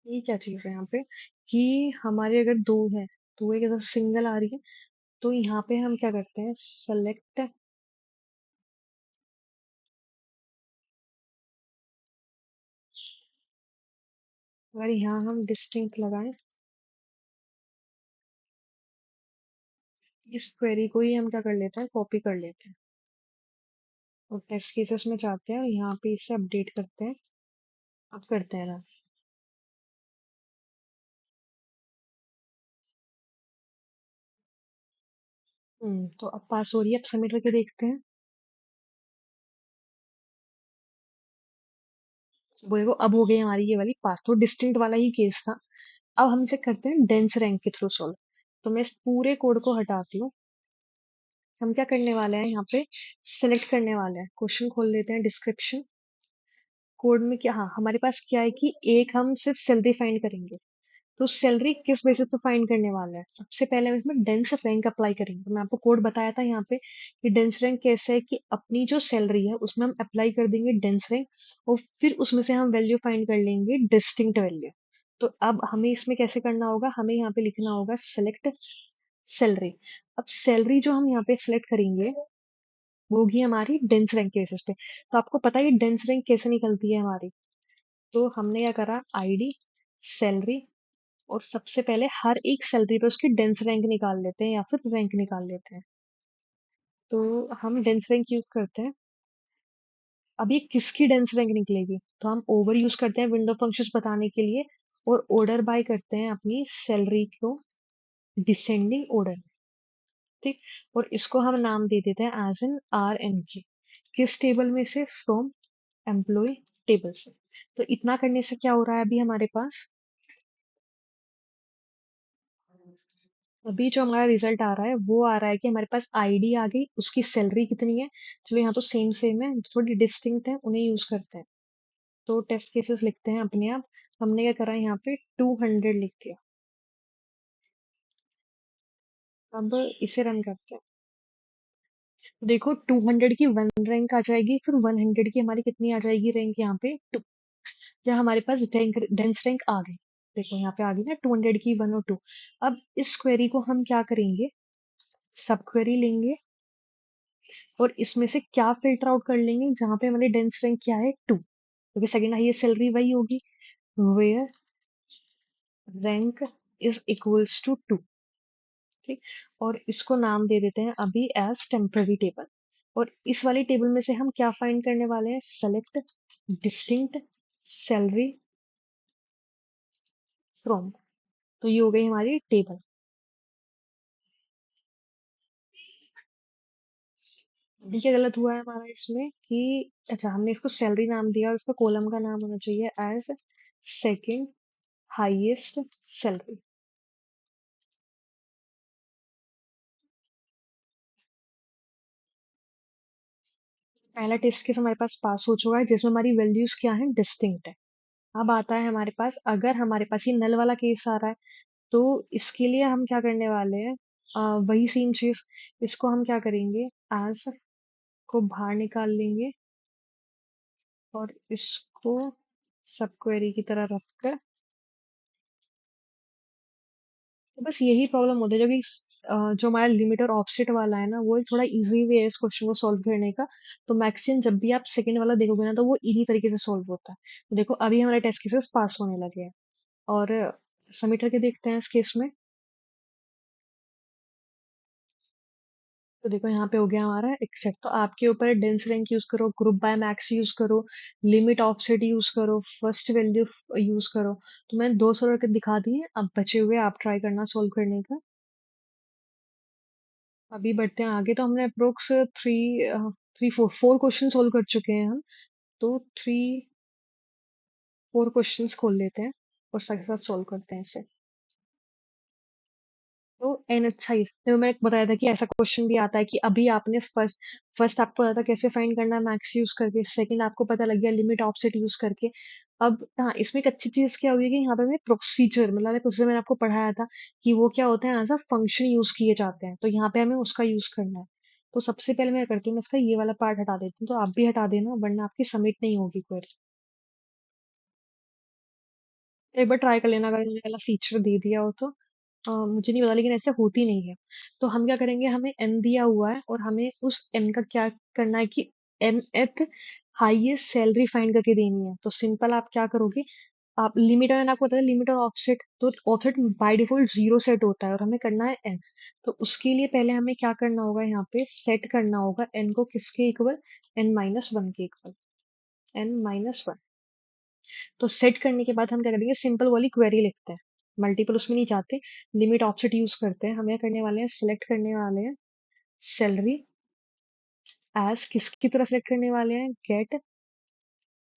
ये क्या चीज है यहाँ पे कि हमारे अगर दो है तो एक सिंगल आ रही है, तो यहाँ पे हम क्या करते हैं, सेलेक्ट, अगर यहाँ हम डिस्टिंक्ट लगाएं, इस क्वेरी को ही हम क्या कर लेते हैं, कॉपी कर लेते हैं, और टेस्ट केसेस में जाते हैं और यहाँ पे इसे अपडेट करते हैं। अब करते हैं ना। तो अब पास हो रही है, अब सबमिट करके देखते हैं। वो देखो अब हो गई हमारी ये वाली पास, तो डिस्टिंक्ट वाला ही केस था। अब हम इसे करते हैं डेंस रैंक के थ्रू सोल्व। तो मैं इस पूरे कोड को हटाती हूँ। हम क्या करने वाले हैं, यहाँ पे सेलेक्ट करने वाले हैं, क्वेश्चन खोल लेते हैं, डिस्क्रिप्शन, कोड में क्या, हाँ हमारे पास क्या है कि एक हम सिर्फ सैलरी फाइंड करेंगे। तो सैलरी किस बेसिस पे फाइंड करने वाला है, सबसे पहले हम इसमें डेंस रैंक अप्लाई करेंगे। तो मैं आपको कोड बताया था यहाँ पे कि डेंस रैंक कैसे है कि अपनी जो सैलरी है उसमें हम अप्लाई कर देंगे डेंस रैंक, और फिर उसमें से हम वैल्यू फाइंड कर लेंगे डिस्टिंक्ट वैल्यू। तो अब हमें इसमें कैसे करना होगा, हमें यहाँ पे लिखना होगा सेलेक्ट सैलरी। अब सैलरी जो हम यहाँ पे सेलेक्ट करेंगे वो होगी हमारी डेंस रैंक के बेसिस पे। तो आपको पता है डेंस रैंक कैसे निकलती है हमारी? तो हमने क्या करा, आईडी, सैलरी, और सबसे पहले हर एक सैलरी पे उसकी डेंस रैंक निकाल लेते हैं या फिर रैंक निकाल लेते हैं। तो हम डेंस रैंक यूज करते हैं। अब ये किसकी डेंस रैंक निकलेगी? तो हम ओवर यूज करते हैं विंडो फंक्शंस बताने के लिए, और ऑर्डर बाय करते हैं अपनी सैलरी को डिसेंडिंग ऑर्डर में। ठीक। और इसको हम नाम दे देते हैं एज एन आर एन के। किस टेबल में से? फ्रॉम एम्प्लॉय टेबल से। तो इतना करने से क्या हो रहा है अभी हमारे पास? अभी जो हमारा रिजल्ट आ रहा है वो आ रहा है कि हमारे पास आईडी आ गई, उसकी सैलरी कितनी है। चलो यहाँ तो सेम सेम है, थोड़ी डिस्टिंक्ट है, उन्हें यूज करते हैं। तो टेस्ट केसेस लिखते हैं अपने आप। हमने क्या करा, यहाँ पे 200 लिख दिया। अब इसे रन करते हैं। तो देखो 200 की 1 रैंक आ जाएगी, फिर 100 की हमारी कितनी आ जाएगी रैंक यहाँ पे? 2। जहाँ हमारे पास डेंस रैंक आ गई। देखो यहाँ पे आ गई ना 200 की 1 और 2। अब इस क्वेरी को हम क्या करेंगे, सब क्वेरी लेंगे, और इसमें से क्या फिल्टर आउट कर लेंगे जहाँ पे हमारी डेंस रैंक क्या है? 2, क्योंकि सेकंड हाईएस्ट सैलरी वही होगी। Where rank is equals to 2। ठीक। और इसको नाम दे देते हैं अभी एज टेम्पररी टेबल। और इस वाली टेबल में से हम क्या फाइंड करने वाले हैं? Select distinct salary from. तो ये हो गई हमारी टेबल। अभी क्या गलत हुआ है हमारा इसमें कि, अच्छा हमने इसको सैलरी नाम दिया और उसका कॉलम का नाम होना चाहिए एज सेकंड हाईएस्ट सैलरी। पहला टेस्ट केस हमारे पास पास हो चुका है, जिसमें हमारी वैल्यूज क्या है? डिस्टिंक्ट है। अब आता है हमारे पास, अगर हमारे पास ये नल वाला केस आ रहा है, तो इसके लिए हम क्या करने वाले हैं? वही सेम चीज, इसको हम क्या करेंगे, एज को बाहर निकाल लेंगे, और इसको सब क्वेरी की तरह रखकर, तो बस यही प्रॉब्लम होता है जो कि जो हमारा लिमिट और ऑफसेट वाला है ना, वो एक थोड़ा इजी वे है इस क्वेश्चन को सॉल्व करने का। तो मैक्सिमम जब भी आप सेकंड वाला देखोगे ना, तो वो इन्हीं तरीके से सॉल्व होता है। तो देखो अभी हमारे टेस्ट केसेस पास होने लगे हैं, और सबमिट करके देखते हैं इस केस में। तो देखो यहाँ पे हो गया हमारा एक्सेप्ट। तो आपके ऊपर है, डेंस रैंक यूज करो, ग्रुप बाय मैक्स यूज करो, लिमिट ऑफसेट यूज करो, फर्स्ट वैल्यू यूज करो। तो मैंने 200 करके दिखा दिए, अब बचे हुए आप ट्राई करना सोल्व करने का। अभी बढ़ते हैं आगे। तो हमने approx three three four four question solve कर चुके हैं हम। तो थ्री फोर क्वेश्चंस खोल लेते हैं और साथ साथ सोल्व करते हैं इसे। तो एन अच्छा ही, तो मैंने बताया था कि ऐसा क्वेश्चन भी आता है कि अभी आपने फर्स्ट फर्स्ट आपको पता था कैसे फाइंड करना है मैक्स यूज करके, सेकंड आपको पता लग गया लिमिट ऑफसेट यूज करके। अब हाँ, इसमें एक अच्छी चीज क्या हुई कि यहाँ पे मैं प्रोसीजर, मतलब प्रोसीजर मैंने आपको पढ़ाया था कि वो क्या होता है, एज अ फंक्शन यूज किए जाते हैं, तो यहाँ पे हमें उसका यूज करना है। तो सबसे पहले मैं करती हूँ, मैं इसका ये वाला पार्ट हटा देती हूँ, तो आप भी हटा देना वरना आपकी सबमिट नहीं होगी क्वेरी। एक बार ट्राई कर लेना, अगर इन्होंने वाला फीचर दे दिया हो तो। मुझे नहीं पता, लेकिन ऐसे होती नहीं है। तो हम क्या करेंगे, हमें एन दिया हुआ है और हमें उस एन का क्या करना है कि एन एथ हाईएस्ट सैलरी फाइंड करके देनी है। तो सिंपल आप क्या करोगे, आप लिमिट, मैंने आपको बताया लिमिट और ऑफसेट, तो ऑफसेट बाय डिफॉल्ट 0 सेट होता है और हमें करना है एन। तो उसके लिए पहले हमें क्या करना होगा, यहाँ पे सेट करना होगा एन को किसके इक्वल? n-1 के इक्वल, n-1। तो सेट करने के बाद हम क्या करेंगे, सिंपल वाली क्वेरी लिखते हैं, मल्टीपल उसमें नहीं जाते, लिमिट ऑफसेट यूज करते हैं। हम क्या करने वाले हैं, सिलेक्ट करने वाले हैं सैलरी एज, किसकी तरह सेलेक्ट करने वाले हैं? Get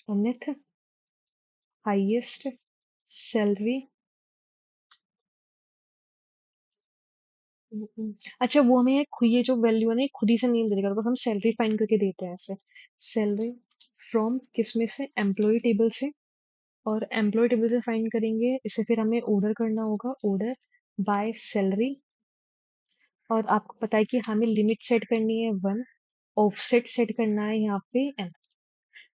nth highest salary. अच्छा, वो हमें ये जो वैल्यू है ना, ये खुद ही से नहीं दे देगा, तो बस हम सैलरी फाइंड करके देते हैं ऐसे। सैलरी फ्रॉम किस में से? एम्प्लॉय टेबल से। और एम्प्लॉय टेबल से फाइंड करेंगे इसे, फिर हमें ऑर्डर करना होगा, ऑर्डर बाय सैलरी। और आपको पता है कि हमें लिमिट सेट करनी है 1, ऑफसेट सेट करना है यहाँ पे n।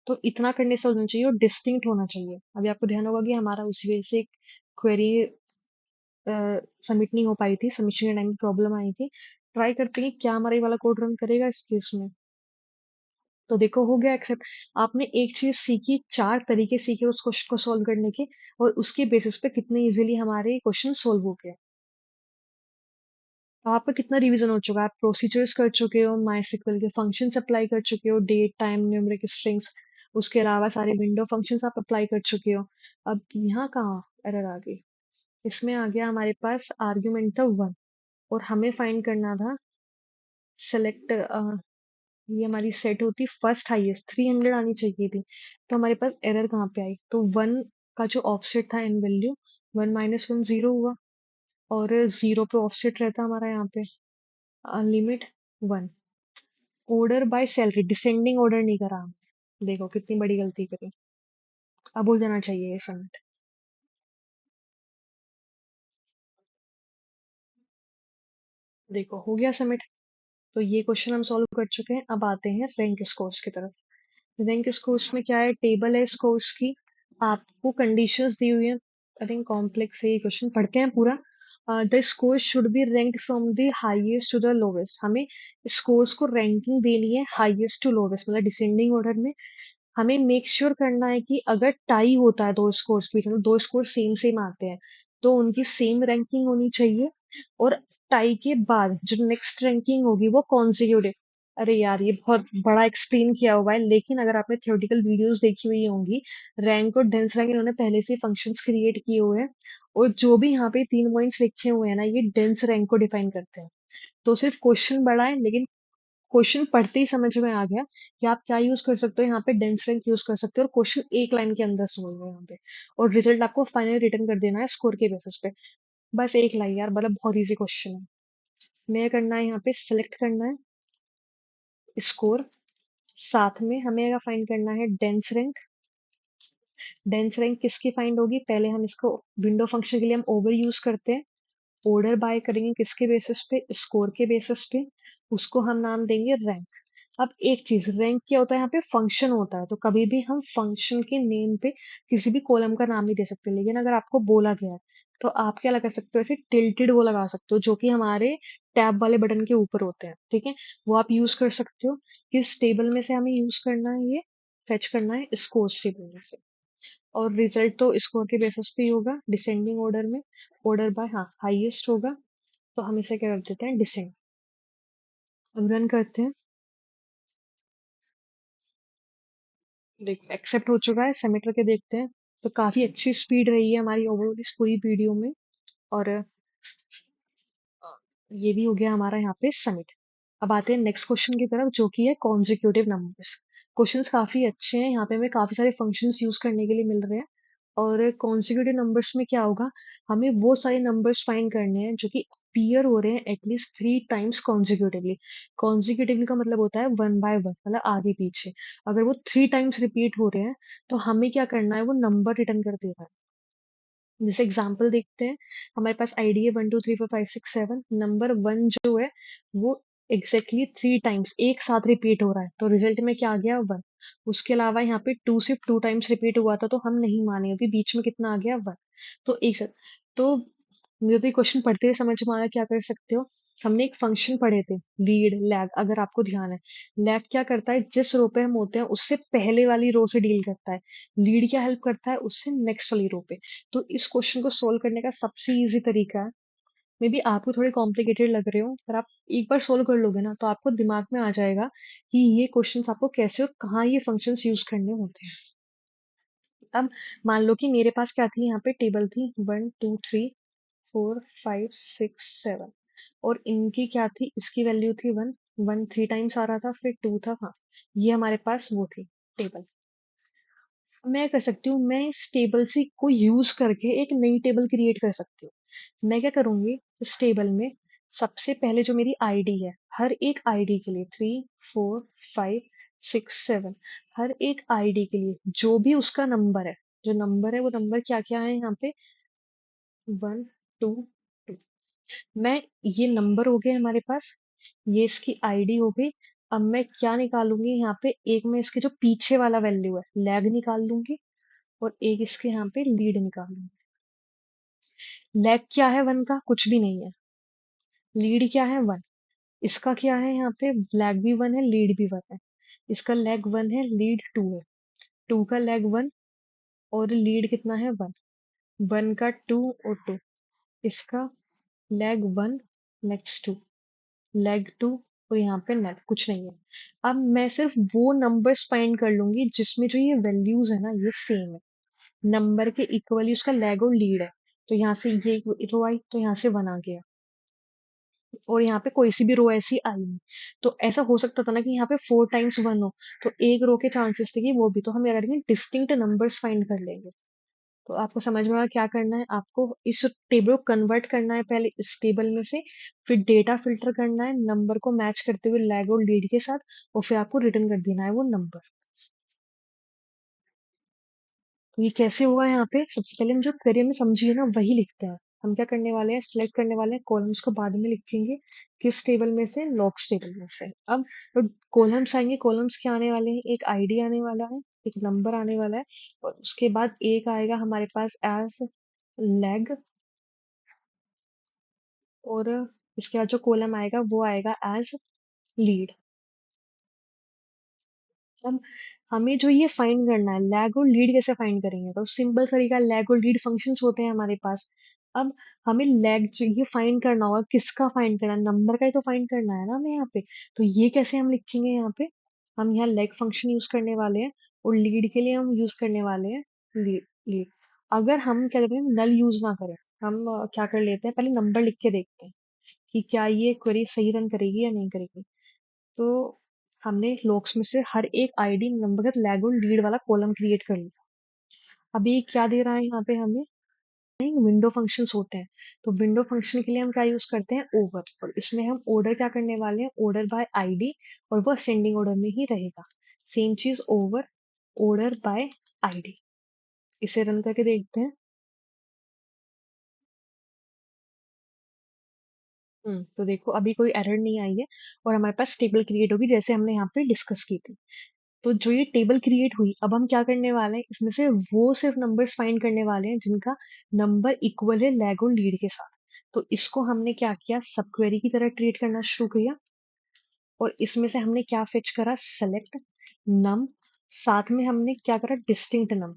तो इतना करने से होना चाहिए और डिस्टिंक्ट होना चाहिए। अभी आपको ध्यान होगा कि हमारा उसी वजह से क्वेरी सबमिट नहीं हो पाई थी, सबमिशन के टाइम प्रॉब्लम आई थी। ट्राई करते हैं कि क्या हमारा ये वाला कोड रन करेगा इस केस में। तो देखो हो गया एक्सेप्ट। आपने एक चीज सीखी, 4 तरीके सीखे उस क्वेश्चन को सोल्व करने के, और उसके बेसिस पे कितने इजीली हमारे क्वेश्चन सोल्व हो गए। आपका कितना रिवीजन हो चुका है? आप प्रोसीजर्स कर चुके हो, माइस्क्ल के फंक्शंस अप्लाई कर चुके हो, डेट टाइम न्यूमेरिक स्ट्रिंग्स, उसके अलावा सारे विंडो फंक्शंस आप अप्लाई कर चुके हो। अब यहाँ कहाँ एरर आ गई? इसमें आ गया हमारे पास आर्ग्यूमेंट था 1, और हमें फाइंड करना था सेलेक्ट, ये हमारी सेट होती फर्स्ट हाईएस्ट 300 आनी चाहिए थी, तो हमारे पास एरर कहाँ पे आई? तो 1 का जो ऑफसेट था इन वैल्यू, 1 माइनस 1 जीरो हुआ, और जीरो पे ऑफसेट रहता हमारा यहाँ पे limit 1। Order by salary descending order नहीं करा हमने, देखो कितनी बड़ी गलती करी। अब हो जाना चाहिए ये सबमिट। देखो हो गया सबमिट। तो ये क्वेश्चन हम सॉल्व कर चुके हैं। अब आते हैं रैंक स्कोर्स की तरफ। रैंक स्कोर्स में क्या है? टेबल है स्कोर्स की, आपको कंडीशंस दी हुई है। आई थिंक कॉम्प्लेक्स है ये क्वेश्चन, पढ़ते हैं पूरा। The score should be ranked from the highest to the lowest. हमें स्कोर्स को रैंकिंग देनी है हाईएस्ट टू लोवेस्ट, मतलब डिसेंडिंग ऑर्डर में। हमें मेक श्योर करना है कि अगर टाई होता है दो स्कोर्स के बीच में, मतलब दो स्कोर सेम सेम आते हैं, तो उनकी सेम रैंकिंग होनी चाहिए। और टाई के बाद जो नेक्स्ट रैंकिंग होगी वो कॉन्जिक्यूटिव। अरे यार ये बहुत बड़ा एक्सप्लेन किया हुआ है, लेकिन अगर आपने थ्योरेटिकल वीडियोस देखी हुई होंगी, रैंक और डेंस रैंक इन्होंने पहले से फंक्शंस क्रिएट किए हुए हैं। और जो भी यहाँ पे 3 पॉइंट्स लिखे हुए हैं ना, ये डेंस रैंक को डिफाइन करते हैं। तो सिर्फ क्वेश्चन बड़ा है, लेकिन क्वेश्चन पढ़ते ही समझ में आ गया कि आप क्या यूज कर सकते हो। यहाँ पे डेंस रैंक यूज कर सकते हो, और क्वेश्चन एक लाइन के अंदर सोल्व है यहाँ पे। और रिजल्ट आपको फाइनल रिटर्न कर देना है स्कोर के बेसिस पे। बस एक लाइन यार, मतलब बहुत इजी क्वेश्चन है। मैं करना है यहाँ पे सिलेक्ट करना है स्कोर, साथ में हमें फाइंड करना है डेंस रैंक। डेंस रैंक किसकी फाइंड होगी? पहले हम इसको विंडो फंक्शन के लिए हम ओवर यूज करते हैं। ऑर्डर बाय करेंगे किसके बेसिस पे? स्कोर के बेसिस पे। उसको हम नाम देंगे रैंक। अब एक चीज, रैंक क्या होता है? यहाँ पे फंक्शन होता है, तो कभी भी हम फंक्शन के नेम पे किसी भी कॉलम का नाम नहीं दे सकते। लेकिन अगर आपको बोला गया है, तो आप क्या लगा सकते हो? ऐसे टिल्टेड वो लगा सकते हो, जो कि हमारे टैब वाले बटन के ऊपर होते हैं, ठीक है? वो आप यूज कर सकते हो। किस टेबल में से हमें यूज करना है? ये फेच करना है स्कोर टेबल में से। और रिजल्ट तो स्कोर के बेसिस पे ही होगा, डिसेंडिंग ऑर्डर में। ऑर्डर बाय, हाँ, हाईएस्ट होगा, तो हम इसे क्या कर देते हैं? डिसेंड। अब रन करते हैं। देखो एक्सेप्ट हो चुका है, सबमिट करके देखते हैं। तो काफी अच्छी स्पीड रही है हमारी ओवरऑल इस पूरी वीडियो में। और ये भी हो गया हमारा यहाँ पे सबमिट। अब आते हैं नेक्स्ट क्वेश्चन की तरफ, जो कि है कॉन्जिक्यूटिव नंबर्स। क्वेश्चंस काफी अच्छे हैं, यहाँ पे हमें काफी सारे फंक्शंस यूज करने के लिए मिल रहे हैं। और कॉन्जिक्यूटिव नंबर्स में क्या होगा? हमें वो सारे नंबर्स फाइंड करने हैं जो कि अपीयर हो रहे हैं एटलीस्ट 3 टाइम्स कॉन्जिक्यूटिवली। कॉन्जिक्यूटिवली का मतलब होता है 1 बाय 1, मतलब आगे पीछे। अगर वो 3 टाइम्स रिपीट हो रहे हैं, तो हमें क्या करना है? वो नंबर रिटर्न कर देना है। जैसे एग्जाम्पल देखते हैं। हमारे पास आईडी है 1 2 3 4 5 6 7। नंबर 1 जो है वो एग्जैक्टली 3 टाइम्स एक साथ रिपीट हो रहा है, तो रिजल्ट में क्या आ गया? 1। उसके अलावा यहाँ पे 2 सिर्फ 2 टाइम्स रिपीट हुआ था, तो हम नहीं मानेंगे, बीच में कितना आ गया? 1। तो एक साथ, तो मुझे तो ये क्वेश्चन पढ़ते हुए समझ में आया। क्या कर सकते हो? हमने एक फंक्शन पढ़े थे, लीड लैग, अगर आपको ध्यान है। लैग क्या करता है? जिस रो पे हम होते हैं उससे पहले वाली रो से डील करता है। लीड क्या हेल्प करता है? उससे नेक्स्ट वाली रो पे। तो इस क्वेश्चन को सोल्व करने का सबसे इजी तरीका है, मे बी आपको थोड़े कॉम्प्लिकेटेड लग रहे हो, पर आप एक बार सोल्व कर लोगे ना, तो आपको दिमाग में आ जाएगा कि ये क्वेश्चंस आपको कैसे और कहाँ ये फंक्शंस यूज करने होते हैं। अब मान लो कि मेरे पास क्या थी? यहाँ पे टेबल थी 1 2 3 4 5 6 7, और इनकी क्या थी? इसकी वैल्यू थी 1। 1 3 टाइम्स आ रहा था, फिर 2 था, हाँ। ये हमारे पास वो थी टेबल। मैं कर सकती हूँ, मैं इस टेबल से को यूज करके एक नई टेबल क्रिएट कर सकती हूँ। मैं क्या करूंगी? इस टेबल में सबसे पहले जो मेरी आईडी है, हर एक आईडी के लिए 3 4 5 6 7, हर एक आईडी के लिए जो भी उसका नंबर है, जो नंबर है वो नंबर क्या क्या है यहाँ पे? 1 2 2। मैं, ये नंबर हो गए हमारे पास, ये इसकी आईडी हो गई। अब मैं क्या निकालूंगी यहाँ पे? एक मैं इसके जो पीछे वाला वैल्यू है लैग निकाल लूंगी, और एक इसके यहाँ पे लीड निकाल लूंगी। लैग क्या है 1 का? कुछ भी नहीं है। लीड क्या है? 1। इसका क्या है? यहाँ पे लैग भी 1 है, लीड भी 1 है। इसका लैग 1 है, लीड 2 है। 2 का लैग 1, और लीड कितना है? 1। 1 का 2 और 2, इसका lag 1 next two, lag two, और यहाँ पे नेक कुछ नहीं है। अब मैं सिर्फ वो नंबर्स फाइंड कर लूंगी जिसमें जो ये वैल्यूज है ना ये सेम है, नंबर के इक्वली उसका लेग और लीड है। तो यहाँ से ये रो आई, तो यहाँ से वन आ गया, और यहाँ पे कोई सी भी रो ऐसी आई नहीं। तो ऐसा हो सकता था ना कि यहाँ पे 4 टाइम्स वन हो, तो एक रो के चांसेस थे कि वो भी, तो हम क्या करेंगे, डिस्टिंक्ट नंबर्स फाइंड कर लेंगे। तो आपको समझ में आया क्या करना है, आपको इस टेबल को कन्वर्ट करना है पहले इस टेबल में से, फिर डेटा फिल्टर करना है नंबर को मैच करते हुए लैग और लीड के साथ, और फिर आपको रिटर्न कर देना है वो नंबर। तो ये कैसे होगा, यहाँ पे सबसे पहले हम जो क्वेरी में समझिए ना वही लिखते हैं। हम क्या करने वाले हैं, सिलेक्ट करने वाले हैं कॉलम्स को, बाद में लिखेंगे किस टेबल में से, लॉग्स टेबल में से। अब तो कॉलम्स आएंगे, कॉलम्स क्या आने वाले हैं, एक आईडी आने वाला है, एक नंबर आने वाला है, और उसके बाद एक आएगा हमारे पास एज लेग, और इसके बाद जो कॉलम आएगा वो आएगा एज लीड। अब हमें जो ये फाइंड करना है, लैग और लीड कैसे फाइंड करेंगे, तो सिंपल तरीका, लैग और लीड फंक्शंस होते हैं हमारे पास। अब हमें लैग जो ये फाइंड करना होगा, किसका फाइंड करना है, नंबर का ही तो फाइंड करना है ना हमें यहाँ पे। तो ये कैसे हम लिखेंगे, यहाँ पे हम यहाँ लैग फंक्शन यूज करने वाले हैं, और लीड के लिए हम यूज करने वाले हैं लीड। अगर हम क्या करते हैं, नल यूज ना करें, हम क्या कर लेते हैं, पहले नंबर लिख के देखते हैं कि क्या ये क्वेरी सही रन करेगी या नहीं करेगी। तो हमने लॉग्स में से हर एक आईडी नंबर का लैग और लीड वाला कॉलम क्रिएट कर लिया। अभी क्या दे रहा है यहाँ पे हमें, विंडो फंक्शंस होते हैं। तो विंडो फंक्शन के लिए हम क्या यूज करते हैं, ओवर, और इसमें हम ऑर्डर क्या करने वाले हैं, ऑर्डर बाय आईडी, और वो असेंडिंग ऑर्डर में ही रहेगा। सेम चीज ओवर, ऑर्डर बाय आईडी। इसे रन करके देखते हैं। तो देखो अभी कोई एरर नहीं आई है, और हमारे पास टेबल क्रिएट होगी जैसे हमने यहाँ पे डिस्कस की थी। तो जो ये टेबल क्रिएट हुई, अब हम क्या करने वाले हैं, इसमें से वो सिर्फ नंबर्स फाइंड करने वाले हैं जिनका नंबर इक्वल है लैग और लीड के साथ। तो इसको हमने क्या किया, सब क्वेरी की तरह ट्रीट करना शुरू किया, और इसमें से हमने क्या फेच करा, सेलेक्ट नम, साथ में हमने क्या करा, डिस्टिंक्ट नम।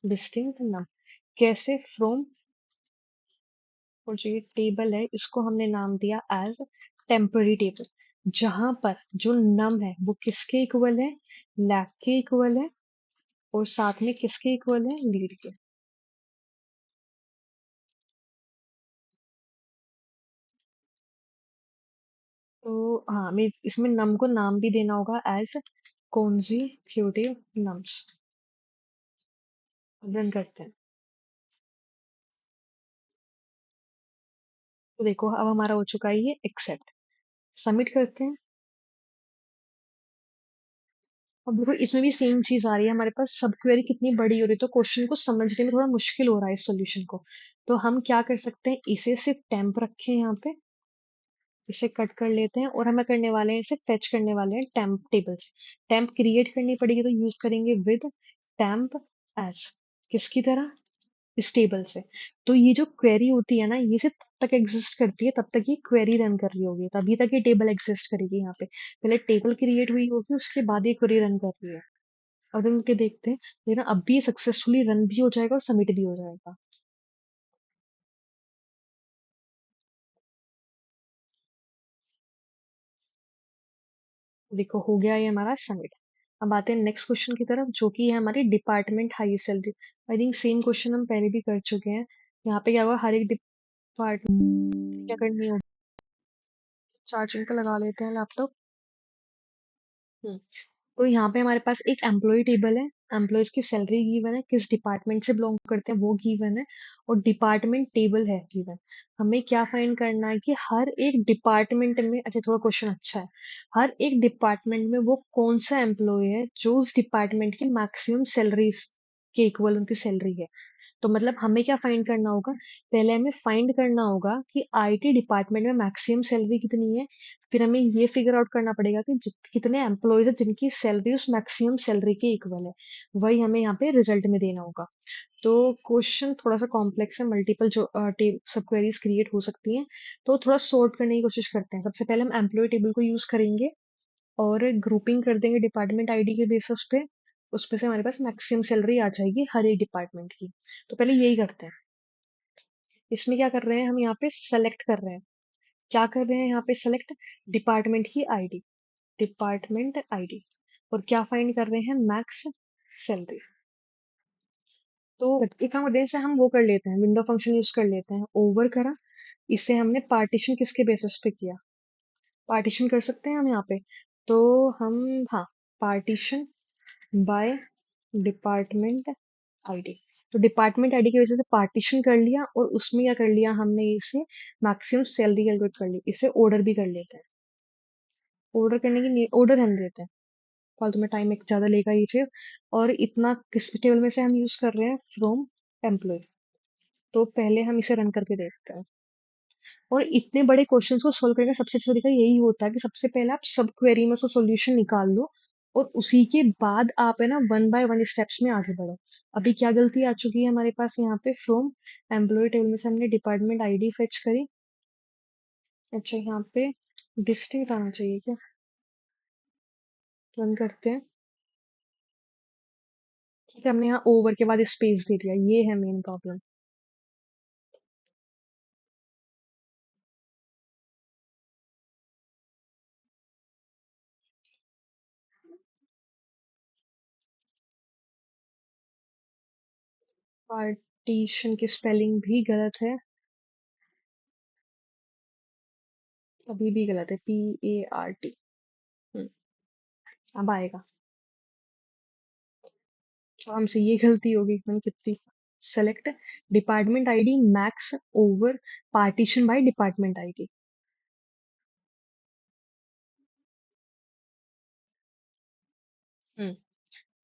डिस्टिंक्ट नम कैसे, फ्रॉम, और जो ये टेबल है इसको हमने नाम दिया एज टेम्पररी टेबल, जहां पर जो नम है वो किसके इक्वल है, लैग के इक्वल है, और साथ में किसके इक्वल है, लीड के। तो हाँ, हमें इसमें नम को नाम भी देना होगा एज कॉन्जिक्यूटिव नम्स। रन करते हैं। तो देखो अब हमारा हो चुका है ये एक्सेप्ट, सबमिट करते हैं। अब देखो इसमें भी सेम चीज आ रही है, हमारे पास सब क्वेरी कितनी बड़ी हो रही है, तो क्वेश्चन को समझने में थोड़ा मुश्किल हो रहा है इस सॉल्यूशन को। तो हम क्या कर सकते हैं, इसे सिर्फ टेम्प रखें यहाँ पे, इसे कट कर लेते हैं, और हमें करने वाले हैं, इसे फेच करने वाले हैं टेम्प टेबल से। टेम्प क्रिएट करनी पड़ेगी, तो यूज करेंगे विद टेम्प एज, किसकी तरह, इस टेबल से। तो ये जो क्वेरी होती है ना, ये सिर्फ तब तक एग्जिस्ट करती है, तब तक ये क्वेरी रन कर रही होगी, तभी तक ये टेबल एग्जिस्ट करेगी यहाँ पे। पहले टेबल क्रिएट हुई होगी, उसके बाद ये क्वेरी रन कर रही है। और उनके देखते हैं, लेकिन अब भी ये सक्सेसफुली रन भी हो जाएगा और सबमिट भी हो जाएगा। देखो हो गया ये हमारा सबमिट। अब आते हैं नेक्स्ट क्वेश्चन की तरफ, जो कि है हमारी department high salary. I think same question हम पहले भी कर चुके हैं। यहाँ पे क्या हुआ, हर एक डिपार्टमेंट क्या करनी होगी, चार्जिंग पे लगा लेते हैं लैपटॉप। तो यहाँ पे हमारे पास एक एम्प्लॉय टेबल है, एम्प्लॉयज की सैलरी गिवन है, किस डिपार्टमेंट से बिलोंग करते हैं वो गिवन है, और डिपार्टमेंट टेबल है गिवन। हमें क्या फाइंड करना है कि हर एक डिपार्टमेंट में, अच्छा थोड़ा क्वेश्चन अच्छा है, हर एक डिपार्टमेंट में वो कौन सा एम्प्लॉय है जो उस डिपार्टमेंट की मैक्सिमम सैलरी के इक्वल उनकी सैलरी है। तो मतलब हमें क्या फाइंड करना होगा, पहले हमें फाइंड करना होगा कि आईटी डिपार्टमेंट में मैक्सिमम सैलरी कितनी है, फिर हमें ये फिगर आउट करना पड़ेगा कि कितने एम्प्लॉयज है जिनकी सैलरी उस मैक्सिमम सैलरी के इक्वल है, वही हमें यहाँ पे रिजल्ट में देना होगा। तो क्वेश्चन थोड़ा सा कॉम्प्लेक्स है, मल्टीपल जो सब क्वेरीज क्रिएट हो सकती हैं। तो थोड़ा सॉर्ट करने की कोशिश करते हैं। सबसे पहले हम एम्प्लॉय टेबल को यूज करेंगे, और ग्रुपिंग कर देंगे डिपार्टमेंट आईडी के बेसिस पे, उसमें से हमारे पास मैक्सिमम सैलरी आ जाएगी हर एक डिपार्टमेंट की। तो पहले यही करते हैं। इसमें क्या कर रहे हैं, हम यहाँ पे सेलेक्ट कर रहे हैं, क्या कर रहे हैं यहाँ पे सेलेक्ट डिपार्टमेंट की आईडी, डिपार्टमेंट आईडी, और क्या फाइंड कर रहे हैं मैक्स सैलरी। तो एक काम करते हैं, इसे हम वो कर लेते हैं, विंडो फंक्शन यूज कर लेते हैं, ओवर करा, इसे हमने पार्टीशन किसके बेसिस पे किया, पार्टीशन कर सकते हैं हम यहाँ पे। तो हम, हाँ, पार्टीशन बाय डिपार्टमेंट आईडी। तो डिपार्टमेंट आईडी की वजह से पार्टीशन कर लिया, और उसमें क्या कर लिया हमने, इसे मैक्सिमम सैलरी कैलकुलेट कर ली, इसे ऑर्डर भी कर लेते हैं। ऑर्डर करने की ऑर्डर रहने देते हैं, फालतू में टाइम एक ज्यादा लेगा ये चीज। और इतना किस टेबल में से हम यूज कर रहे हैं, फ्रॉम एम्प्लॉय। तो पहले हम इसे रन करके देखते हैं। और इतने बड़े क्वेश्चंस को सोल्व करने का सबसे अच्छा तरीका यही होता है कि सबसे पहले आप सब क्वेरी में से सॉल्यूशन निकाल लो, और उसी के बाद आप है ना वन बाय वन स्टेप्स में आगे बढ़ो। अभी क्या गलती आ चुकी है हमारे पास यहाँ पे, फ्रॉम एम्प्लॉय टेबल में से हमने डिपार्टमेंट आईडी फेच करी। अच्छा, यहाँ पे डिस्टिंक्ट आना चाहिए क्या, रन करते हैं। ठीक है, हमने यहाँ ओवर के बाद स्पेस दे दिया, ये है मेन प्रॉब्लम। पार्टीशन की स्पेलिंग भी गलत है, अभी भी गलत है, PART। अब आएगा। तो हमसे ये गलती होगी, मैंने कितनी, select department ID max over partition by department ID. Hmm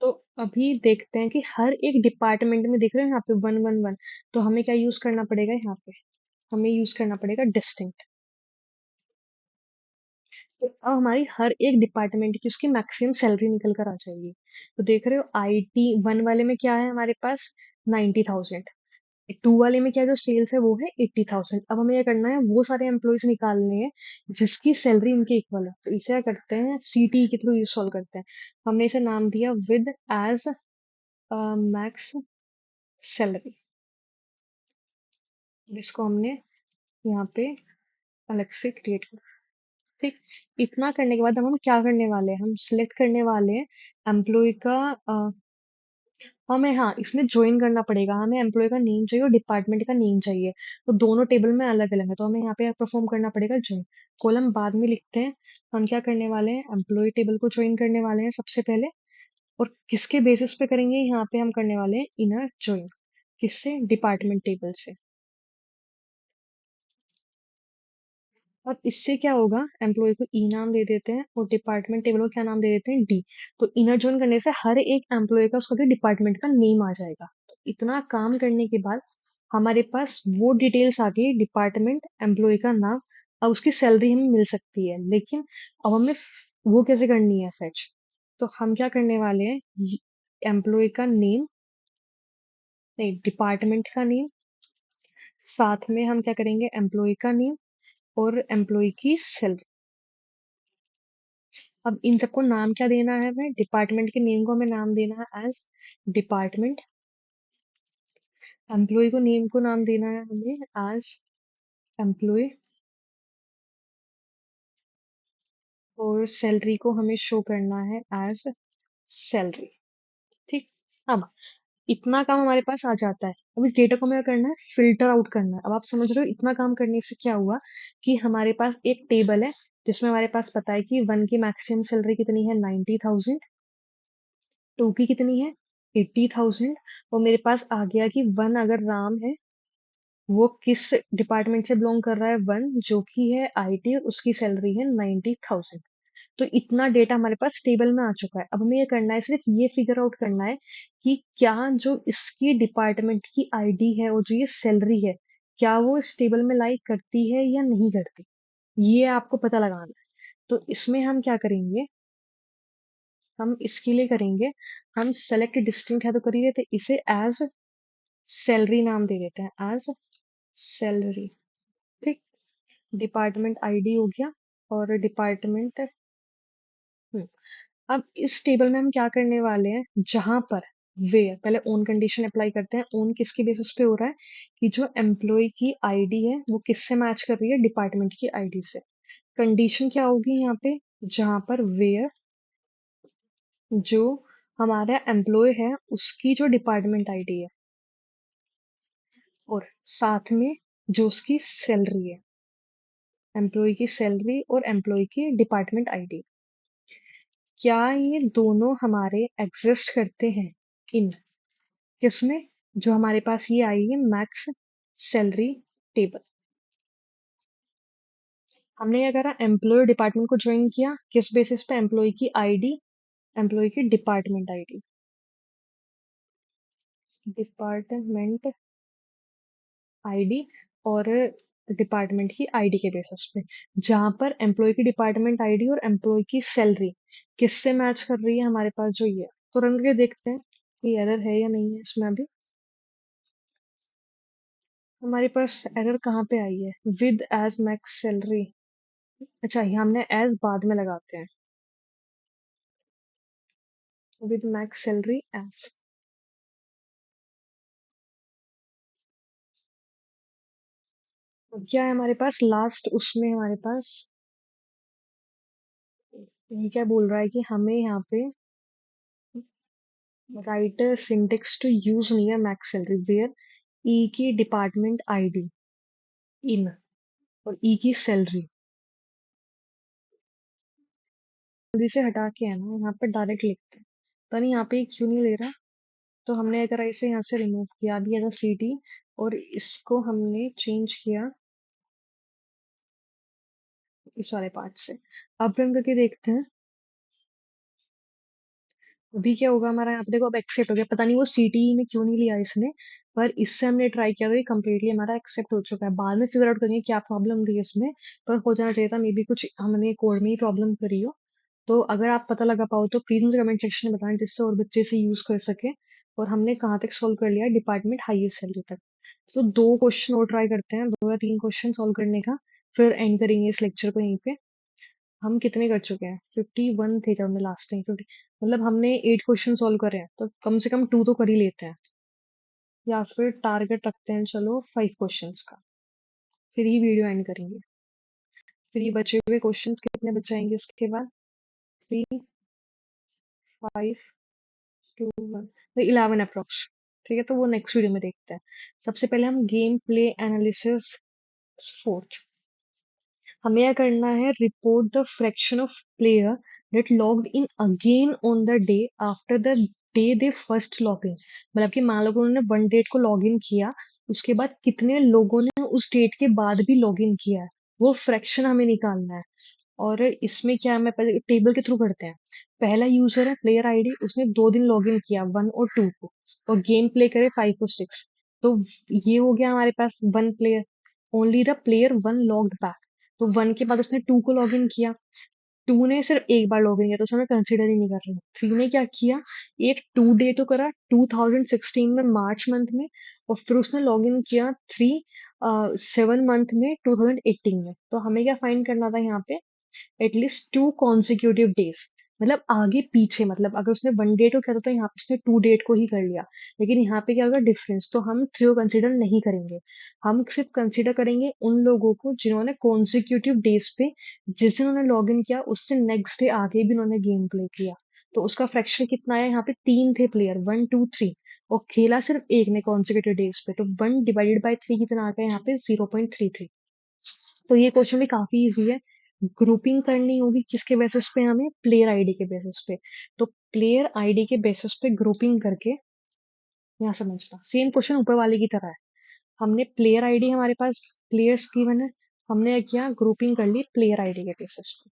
तो अभी देखते हैं कि हर एक डिपार्टमेंट में देख रहे हैं यहाँ पे वन वन वन, तो हमें क्या यूज करना पड़ेगा यहाँ पे, हमें यूज करना पड़ेगा डिस्टिंक्ट। तो अब हमारी हर एक डिपार्टमेंट की उसकी मैक्सिमम सैलरी निकल कर आ जाएगी। तो देख रहे हो IT वन वाले में क्या है हमारे पास, 90,000। टू वाले में क्या जो सेल्स है वो है 80,000। अब हमें क्या करना है, वो सारे एम्प्लॉयज निकालने हैं जिसकी सैलरी उनके इक्वल है। तो इसे क्या करते हैं, CT के थ्रू सॉल्व करते हैं। हमने इसे नाम दिया विद एज मैक्स सैलरी, जिसको हमने यहाँ पे अलग से क्रिएट किया। ठीक, इतना करने के बाद हम क्या करने वाले हैं, हम सिलेक्ट करने वाले हैं एम्प्लॉय का, हमें, हाँ, इसमें ज्वाइन करना पड़ेगा, हमें एम्प्लॉय का नेम चाहिए और डिपार्टमेंट का नेम चाहिए। तो दोनों टेबल में अलग अलग है, तो हमें यहाँ पे परफॉर्म करना पड़ेगा ज्वाइन। कॉलम बाद में लिखते हैं। हम क्या करने वाले हैं, एम्प्लॉय टेबल को ज्वाइन करने वाले हैं सबसे पहले। और किसके बेसिस पे करेंगे, यहाँ पे हम करने वाले हैं इनर ज्वाइन, किससे, डिपार्टमेंट टेबल से। अब इससे क्या होगा, एम्प्लॉय को ई नाम दे देते हैं और डिपार्टमेंट टेबल को क्या नाम दे देते हैं, डी। तो इनर जॉइन करने से हर एक एम्प्लॉय का उसका डिपार्टमेंट का नेम आ जाएगा। तो इतना काम करने के बाद हमारे पास वो डिटेल्स आ गई, डिपार्टमेंट, एम्प्लॉय का नाम। अब उसकी सैलरी हमें मिल सकती है, लेकिन अब हमें वो कैसे करनी है फेच। तो हम क्या करने वाले हैं, एम्प्लॉय का नेम, नहीं, डिपार्टमेंट का नेम, साथ में हम क्या करेंगे, एम्प्लॉय का नेम और एम्प्लॉय की सैलरी। अब इन सबको नाम क्या देना है, हमें डिपार्टमेंट के नेम को हमें नाम देना है एज डिपार्टमेंट, एम्प्लॉय को नेम को नाम देना है हमें एज एम्प्लॉय, और सैलरी को हमें शो करना है एज सैलरी। ठीक, अब इतना काम हमारे पास आ जाता है। अब इस डेटा को हमें क्या करना है, फिल्टर आउट करना है। अब आप समझ रहे हो इतना काम करने से क्या हुआ, कि हमारे पास एक टेबल है जिसमें हमारे पास पता है कि वन की मैक्सिमम सैलरी कितनी है, 90,000, टू की कितनी है, 80,000, और मेरे पास आ गया कि वन अगर राम है, वो किस डिपार्टमेंट से बिलोंग कर रहा है, वन जो कि है IT, और उसकी सैलरी है 90,000। तो इतना डेटा हमारे पास टेबल में आ चुका है। अब हमें ये करना है, सिर्फ ये फिगर आउट करना है कि क्या जो इसकी डिपार्टमेंट की ID है और जो ये सैलरी है, क्या वो इस टेबल में लाइक करती है या नहीं करती, ये आपको पता लगाना है। तो इसमें हम क्या करेंगे, हम इसके लिए करेंगे, हम सेलेक्ट डिस्टिंक्ट है तो कर ही देते, इसे एज सैलरी नाम दे देते हैं, एज सैलरी। ठीक, डिपार्टमेंट आईडी हो गया, और डिपार्टमेंट, अब इस टेबल में हम क्या करने वाले हैं, जहां पर वेयर, पहले ओन कंडीशन अप्लाई करते हैं। ओन किसके बेसिस पे हो रहा है कि जो एम्प्लॉय की आईडी है वो किससे मैच कर रही है, डिपार्टमेंट की आईडी से। कंडीशन क्या होगी यहाँ पे, जहां पर वेयर जो हमारा एम्प्लॉय है उसकी जो डिपार्टमेंट आईडी है, और साथ में जो उसकी सैलरी है, एम्प्लॉय की सैलरी और एम्प्लॉय की डिपार्टमेंट आईडी, क्या ये दोनों हमारे एग्जिस्ट करते हैं इन किसमें, जो हमारे पास ये आई है मैक्स सैलरी टेबल। हमने क्या करा, एम्प्लॉय डिपार्टमेंट को ज्वाइन किया, किस बेसिस पे, एम्प्लॉय की आईडी, एम्प्लॉय की डिपार्टमेंट आईडी, डिपार्टमेंट आईडी और डिपार्टमेंट की आईडी के बेसिस पे, जहां पर एम्प्लॉय की डिपार्टमेंट आईडी और एम्प्लॉय की सैलरी किससे मैच कर रही है, हमारे पास जो ये है। तो रन के देखते हैं कि एरर है या नहीं है इसमें अभी। हमारे पास एरर कहाँ पे आई है, विद एज मैक्स सैलरी। अच्छा, ये हमने एज बाद में लगाते हैं, विद मैक्स सैलरी एज। क्या है हमारे पास लास्ट उसमें, हमारे पास ये क्या बोल रहा है कि हमें यहाँ पे write syntax to use near max salary where E की डिपार्टमेंट आईडी इन और ई की सैलरी, जल्दी से हटा के है ना यहाँ पे डायरेक्ट लिखते हैं। पता नहीं यहाँ पे ये क्यों नहीं ले रहा। तो हमने अगर इसे यहाँ से रिमूव किया अभी एज अ सीटी और इसको हमने चेंज किया इस वाले पार्ट से, अब रन करके देखते हैं अभी क्या होगा हमारा। यहाँ पे देखो अब एक्सेप्ट हो गया, पता नहीं वो सीटीई में क्यों नहीं लिया इसने, पर इससे हमने ट्राई किया तो ये कम्प्लीटली हमारा एक्सेप्ट हो चुका है। बाद में फिगर आउट करेंगे क्या प्रॉब्लम थी इसमें, पर हो जाना चाहिए था, मे बी कुछ हमने कोड में ही प्रॉब्लम करी हो। तो अगर आप पता लगा पाओ तो प्लीज मुझे कमेंट सेक्शन में बताएं, जिससे और बच्चे से यूज कर सके। और हमने कहाँ तक सोल्व कर लिया, डिपार्टमेंट हाईएस्ट सैलरी तक। तो दो क्वेश्चन और ट्राई करते हैं, 2 या 3 क्वेश्चन सोल्व करने का, फिर एंड करेंगे इस लेक्चर को यहीं पे। हम कितने कर चुके हैं, 51 थे जब हमने लास्ट टाइम 50, मतलब हमने 8 क्वेश्चन सोल्व करे हैं, तो कम से कम 2 तो कर ही लेते हैं। या फिर टारगेट रखते हैं चलो 5 क्वेश्चंस का, फिर ही वीडियो एंड करेंगे। फिर ये बचे हुए क्वेश्चंस कितने बचाएंगे इसके बाद, 3, 5, 2, 1, 11 अप्रोक्स। ठीक है, तो वो नेक्स्ट वीडियो में देखते हैं। सबसे पहले हम गेम प्ले एनालिसिस फोर्थ, हमें क्या करना है, report the fraction of player that logged in again on the day after the day they first log in. मतलब कि मान लो कि उन्होंने वन डेट को लॉग इन किया, उसके बाद कितने लोगों ने उस डेट के बाद भी लॉग इन किया है, वो फ्रैक्शन हमें निकालना है। और इसमें क्या है, मैं पहले टेबल के थ्रू करते हैं। पहला यूजर है प्लेयर आईडी, उसने 2 दिन लॉग इन किया, 1 और 2 को, और गेम प्ले करे 5 और 6। तो ये हो गया हमारे पास one player, only the player one logged back. तो 1 के बाद उसने 2 को लॉग इन किया, 2 ने सिर्फ एक बार लॉग इन किया तो उसे हमें कंसिडर ही नहीं कर रहे। 3 ने क्या किया, एक 2 डे तो करा 2016 में मार्च मंथ में, और फिर उसने लॉग इन किया 7 मंथ में 2018 में। तो हमें क्या फाइंड करना था यहाँ पे, एटलीस्ट 2 कॉन्जिक्यूटिव डेज, मतलब आगे पीछे, मतलब अगर उसने वन डेट को किया था तो यहाँ पे उसने 2 डेट को ही कर लिया। लेकिन यहाँ पे क्या होगा डिफरेंस, तो हम 3 को कंसिडर नहीं करेंगे। हम सिर्फ कंसिडर करेंगे उन लोगों को जिन्होंने कॉन्जिक्यूटिव डेज पे, जिस दिन उन्होंने लॉग इन किया उससे नेक्स्ट डे आगे भी उन्होंने गेम प्ले किया। तो उसका फ्रैक्शन कितना आया, यहाँ पे 3 थे प्लेयर, 1, 2, 3, और खेला सिर्फ एक ने कॉन्जिक्यूटिव डेज पे, तो 1 डिवाइडेड बाई 3 कितना आ गया यहाँ पे, 0.33। तो ये क्वेश्चन भी काफी इजी है। ग्रुपिंग करनी होगी किसके बेसिस पे, हमें प्लेयर आईडी के बेसिस पे। तो प्लेयर आईडी के बेसिस पे ग्रुपिंग करके, यहाँ समझना सेम क्वेश्चन ऊपर वाले की तरह है। हमने प्लेयर आईडी हमारे पास प्लेयर्स की मैंने, हमने क्या किया, ग्रुपिंग कर ली प्लेयर आईडी के बेसिस पे।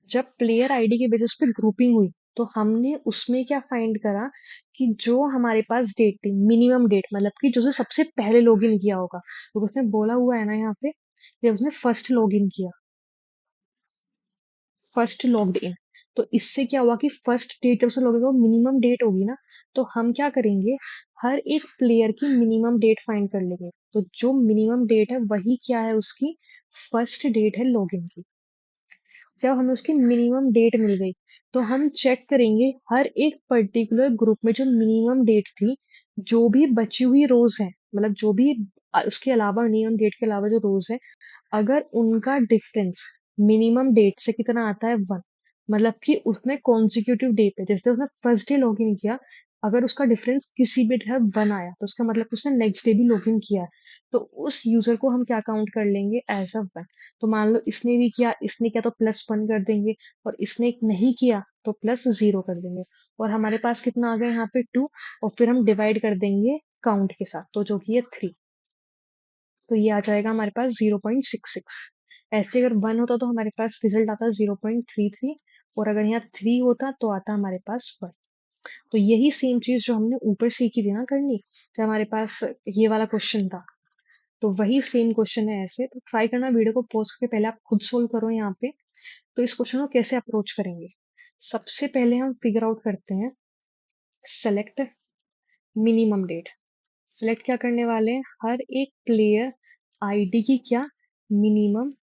जब प्लेयर आईडी के बेसिस पे ग्रुपिंग हुई तो हमने उसमें क्या फाइंड करा, कि जो हमारे पास डेट थी मिनिमम डेट, मतलब कि जो सबसे पहले लॉग इन किया होगा, तो उसने बोला हुआ है ना यहाँ पे, जब उसने फर्स्ट लॉग इन किया, फर्स्ट लॉग्ड इन। तो इससे क्या हुआ कि फर्स्ट डेट जब से लॉग इन, मिनिमम डेट होगी ना, तो हम क्या करेंगे, हर एक प्लेयर की मिनिमम डेट फाइंड कर लेंगे। तो जो मिनिमम डेट है वही क्या है उसकी, फर्स्ट डेट है लॉगिन की। जब हमें उसकी मिनिमम डेट मिल गई, तो हम चेक करेंगे हर एक पर्टिकुलर ग्रुप में जो मिनिमम डेट थी, जो भी बची हुई रोज है, मतलब जो भी उसके अलावा मिनिमम डेट के अलावा जो रोज है, अगर उनका डिफरेंस मिनिमम डेट से कितना आता है 1, मतलब कि उसने कॉन्जिक्यूटिव डे पे, जैसे उसने फर्स्ट डे लॉग इन किया, अगर उसका डिफरेंस किसी भी तरह 1 आया, तो उसका मतलब कि उसने नेक्स्ट डे भी लॉग इन किया है, तो उस यूजर को हम क्या काउंट कर लेंगे एज अ 1। तो मान लो इसने भी किया, इसने किया तो +1 कर देंगे, और इसने नहीं किया तो +0 कर देंगे, और हमारे पास कितना आ गया यहाँ पे 2, और फिर हम डिवाइड कर देंगे काउंट के साथ, तो जो कि है 3, तो ये आ जाएगा हमारे पास 0.66। ऐसे अगर 1 होता तो हमारे पास रिजल्ट आता 0.33, और अगर यहाँ 3 होता तो आता हमारे पास 1। तो यही सेम चीज जो हमने ऊपर सीखी थी ना करनी, जब हमारे पास ये वाला क्वेश्चन था, तो वही सेम क्वेश्चन है ऐसे। तो ट्राई करना, वीडियो को पॉज करके पहले आप खुद सोल्व करो यहाँ पे। तो इस क्वेश्चन को कैसे अप्रोच करेंगे, सबसे पहले हम फिगर आउट करते हैं सेलेक्ट मिनिमम डेट। सेलेक्ट क्या करने वाले हैं, हर एक प्लेयर आईडी की क्या मिनिमम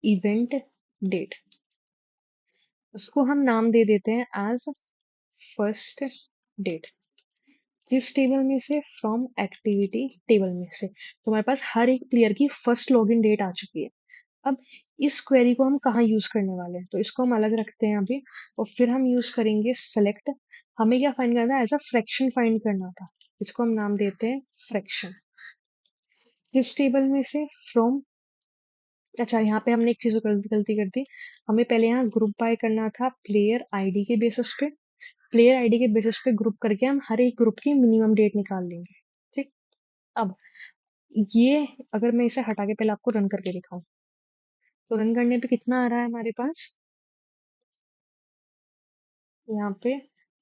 इवेंट डेट, उसको हम नाम दे देते हैं एज फर्स्ट डेट। किस टेबल में से, फ्रॉम एक्टिविटी टेबल में से। तो हमारे पास हर एक प्लेयर की फर्स्ट लॉगिन डेट आ चुकी है। अब इस क्वेरी को हम कहाँ यूज करने वाले हैं, तो इसको हम अलग रखते हैं अभी, और फिर हम यूज करेंगे सेलेक्ट। हमें क्या फाइंड करना था, एज अ फ्रैक्शन फाइंड करना था, इसको हम नाम देते हैं फ्रैक्शन। किस टेबल में से, फ्रॉम, अच्छा यहाँ पे हमने एक चीज गलती कर दी, हमें पहले यहाँ ग्रुप बाय करना था प्लेयर आईडी के बेसिस पे। प्लेयर आईडी के बेसिस पे ग्रुप करके हम हर एक ग्रुप की मिनिमम डेट निकाल लेंगे। ठीक। अब ये, अगर मैं इसे हटा के पहले आपको रन करके दिखाऊं, तो रन करने पे कितना आ रहा है हमारे पास, यहाँ पे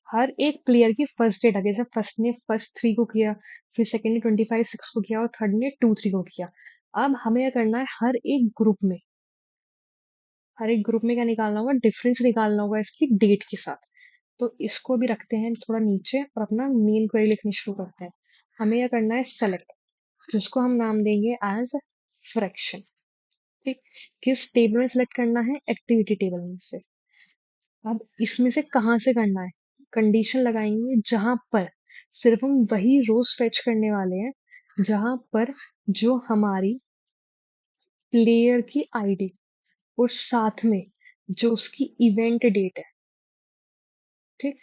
हर एक प्लेयर की फर्स्ट डेट आ गई। जैसे फर्स्ट ने फर्स्ट 3 को किया, फिर सेकंड ने 25 6 को किया, और थर्ड ने 2 3 को किया। अब हमें क्या करना है, हर एक ग्रुप में क्या निकालना होगा, डिफरेंस निकालना होगा इसकी डेट के साथ। तो इसको भी रखते हैं थोड़ा नीचे, और अपना मेन क्वेरी लिखनी शुरू करते हैं। हमें यह करना है सेलेक्ट, जिसको हम नाम देंगे एज फ्रैक्शन। ठीक। किस टेबल में सेलेक्ट करना है, एक्टिविटी टेबल में से। अब इसमें से कहाँ से करना है, कंडीशन लगाएंगे जहां पर सिर्फ हम वही रोज फेच करने वाले हैं, जहां पर जो हमारी प्लेयर की आईडी और साथ में जो उसकी इवेंट डेट है, ठीक,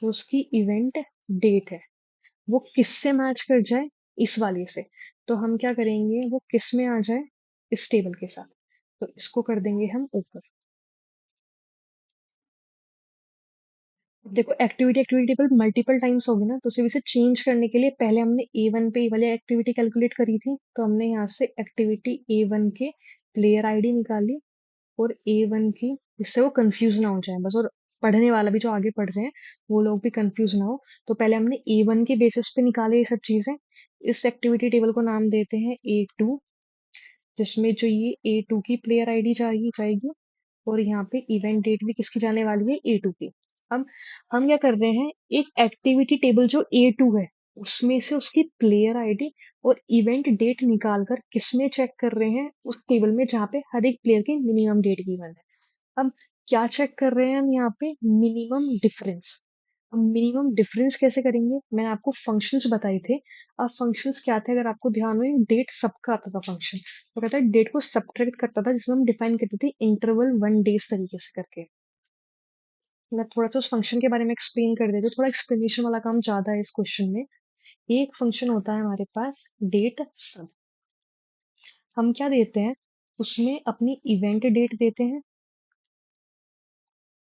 जो उसकी इवेंट डेट है, वो किससे मैच कर जाए, इस वाले से। तो हम क्या करेंगे, वो किस में आ जाए, इस टेबल के साथ। तो इसको कर देंगे हम ऊपर। देखो activity activity table multiple times होगी ना, तो सिर्फ इसे चेंज करने के लिए पहले हमने A1 पे ये वाली एक्टिविटी कैलकुलेट करी थी, तो हमने यहाँ से एक्टिविटी A1 के प्लेयर आईडी निकाली, और A1 की, जिससे वो कंफ्यूज ना हो जाए बस, और पढ़ने वाला भी जो आगे पढ़ रहे हैं वो लोग भी कंफ्यूज ना हो। तो पहले हमने A1 के बेसिस पे निकाले ये सब चीजें। इस एक्टिविटी टेबल को नाम देते हैं A2, जिसमें जो ये A2 की प्लेयर आईडी जाएगी, और यहाँ पे इवेंट डेट भी किसकी जाने वाली है, A2 की। अब हम क्या कर रहे हैं, एक एक्टिविटी टेबल जो A2 है, उसमें से उसकी प्लेयर आईडी और इवेंट डेट निकाल कर किसमें चेक कर रहे हैं, उस टेबल में जहाँ पे हर एक प्लेयर की मिनिमम डेट गिवन है। अब क्या चेक कर रहे हैं हम यहाँ पे, मिनिमम डिफरेंस। अब मिनिमम डिफरेंस कैसे करेंगे, मैंने आपको फंक्शंस बताए थे। अब फंक्शंस क्या थे, अगर आपको ध्यान हो, डेट सबका आता था फंक्शन, तो कहता है डेट को सब्ट्रैक्ट करता था, जिसमें हम डिफाइन करते थे इंटरवल 1 डेज तरीके से करके। मैं थोड़ा सा उस फंक्शन के बारे में एक्सप्लेन कर देती हूँ, थोड़ा एक्सप्लेनेशन वाला काम ज्यादा है इस क्वेश्चन में। एक फंक्शन होता है हमारे पास डेट सब, हम क्या देते हैं, उसमें अपनी इवेंट डेट देते हैं,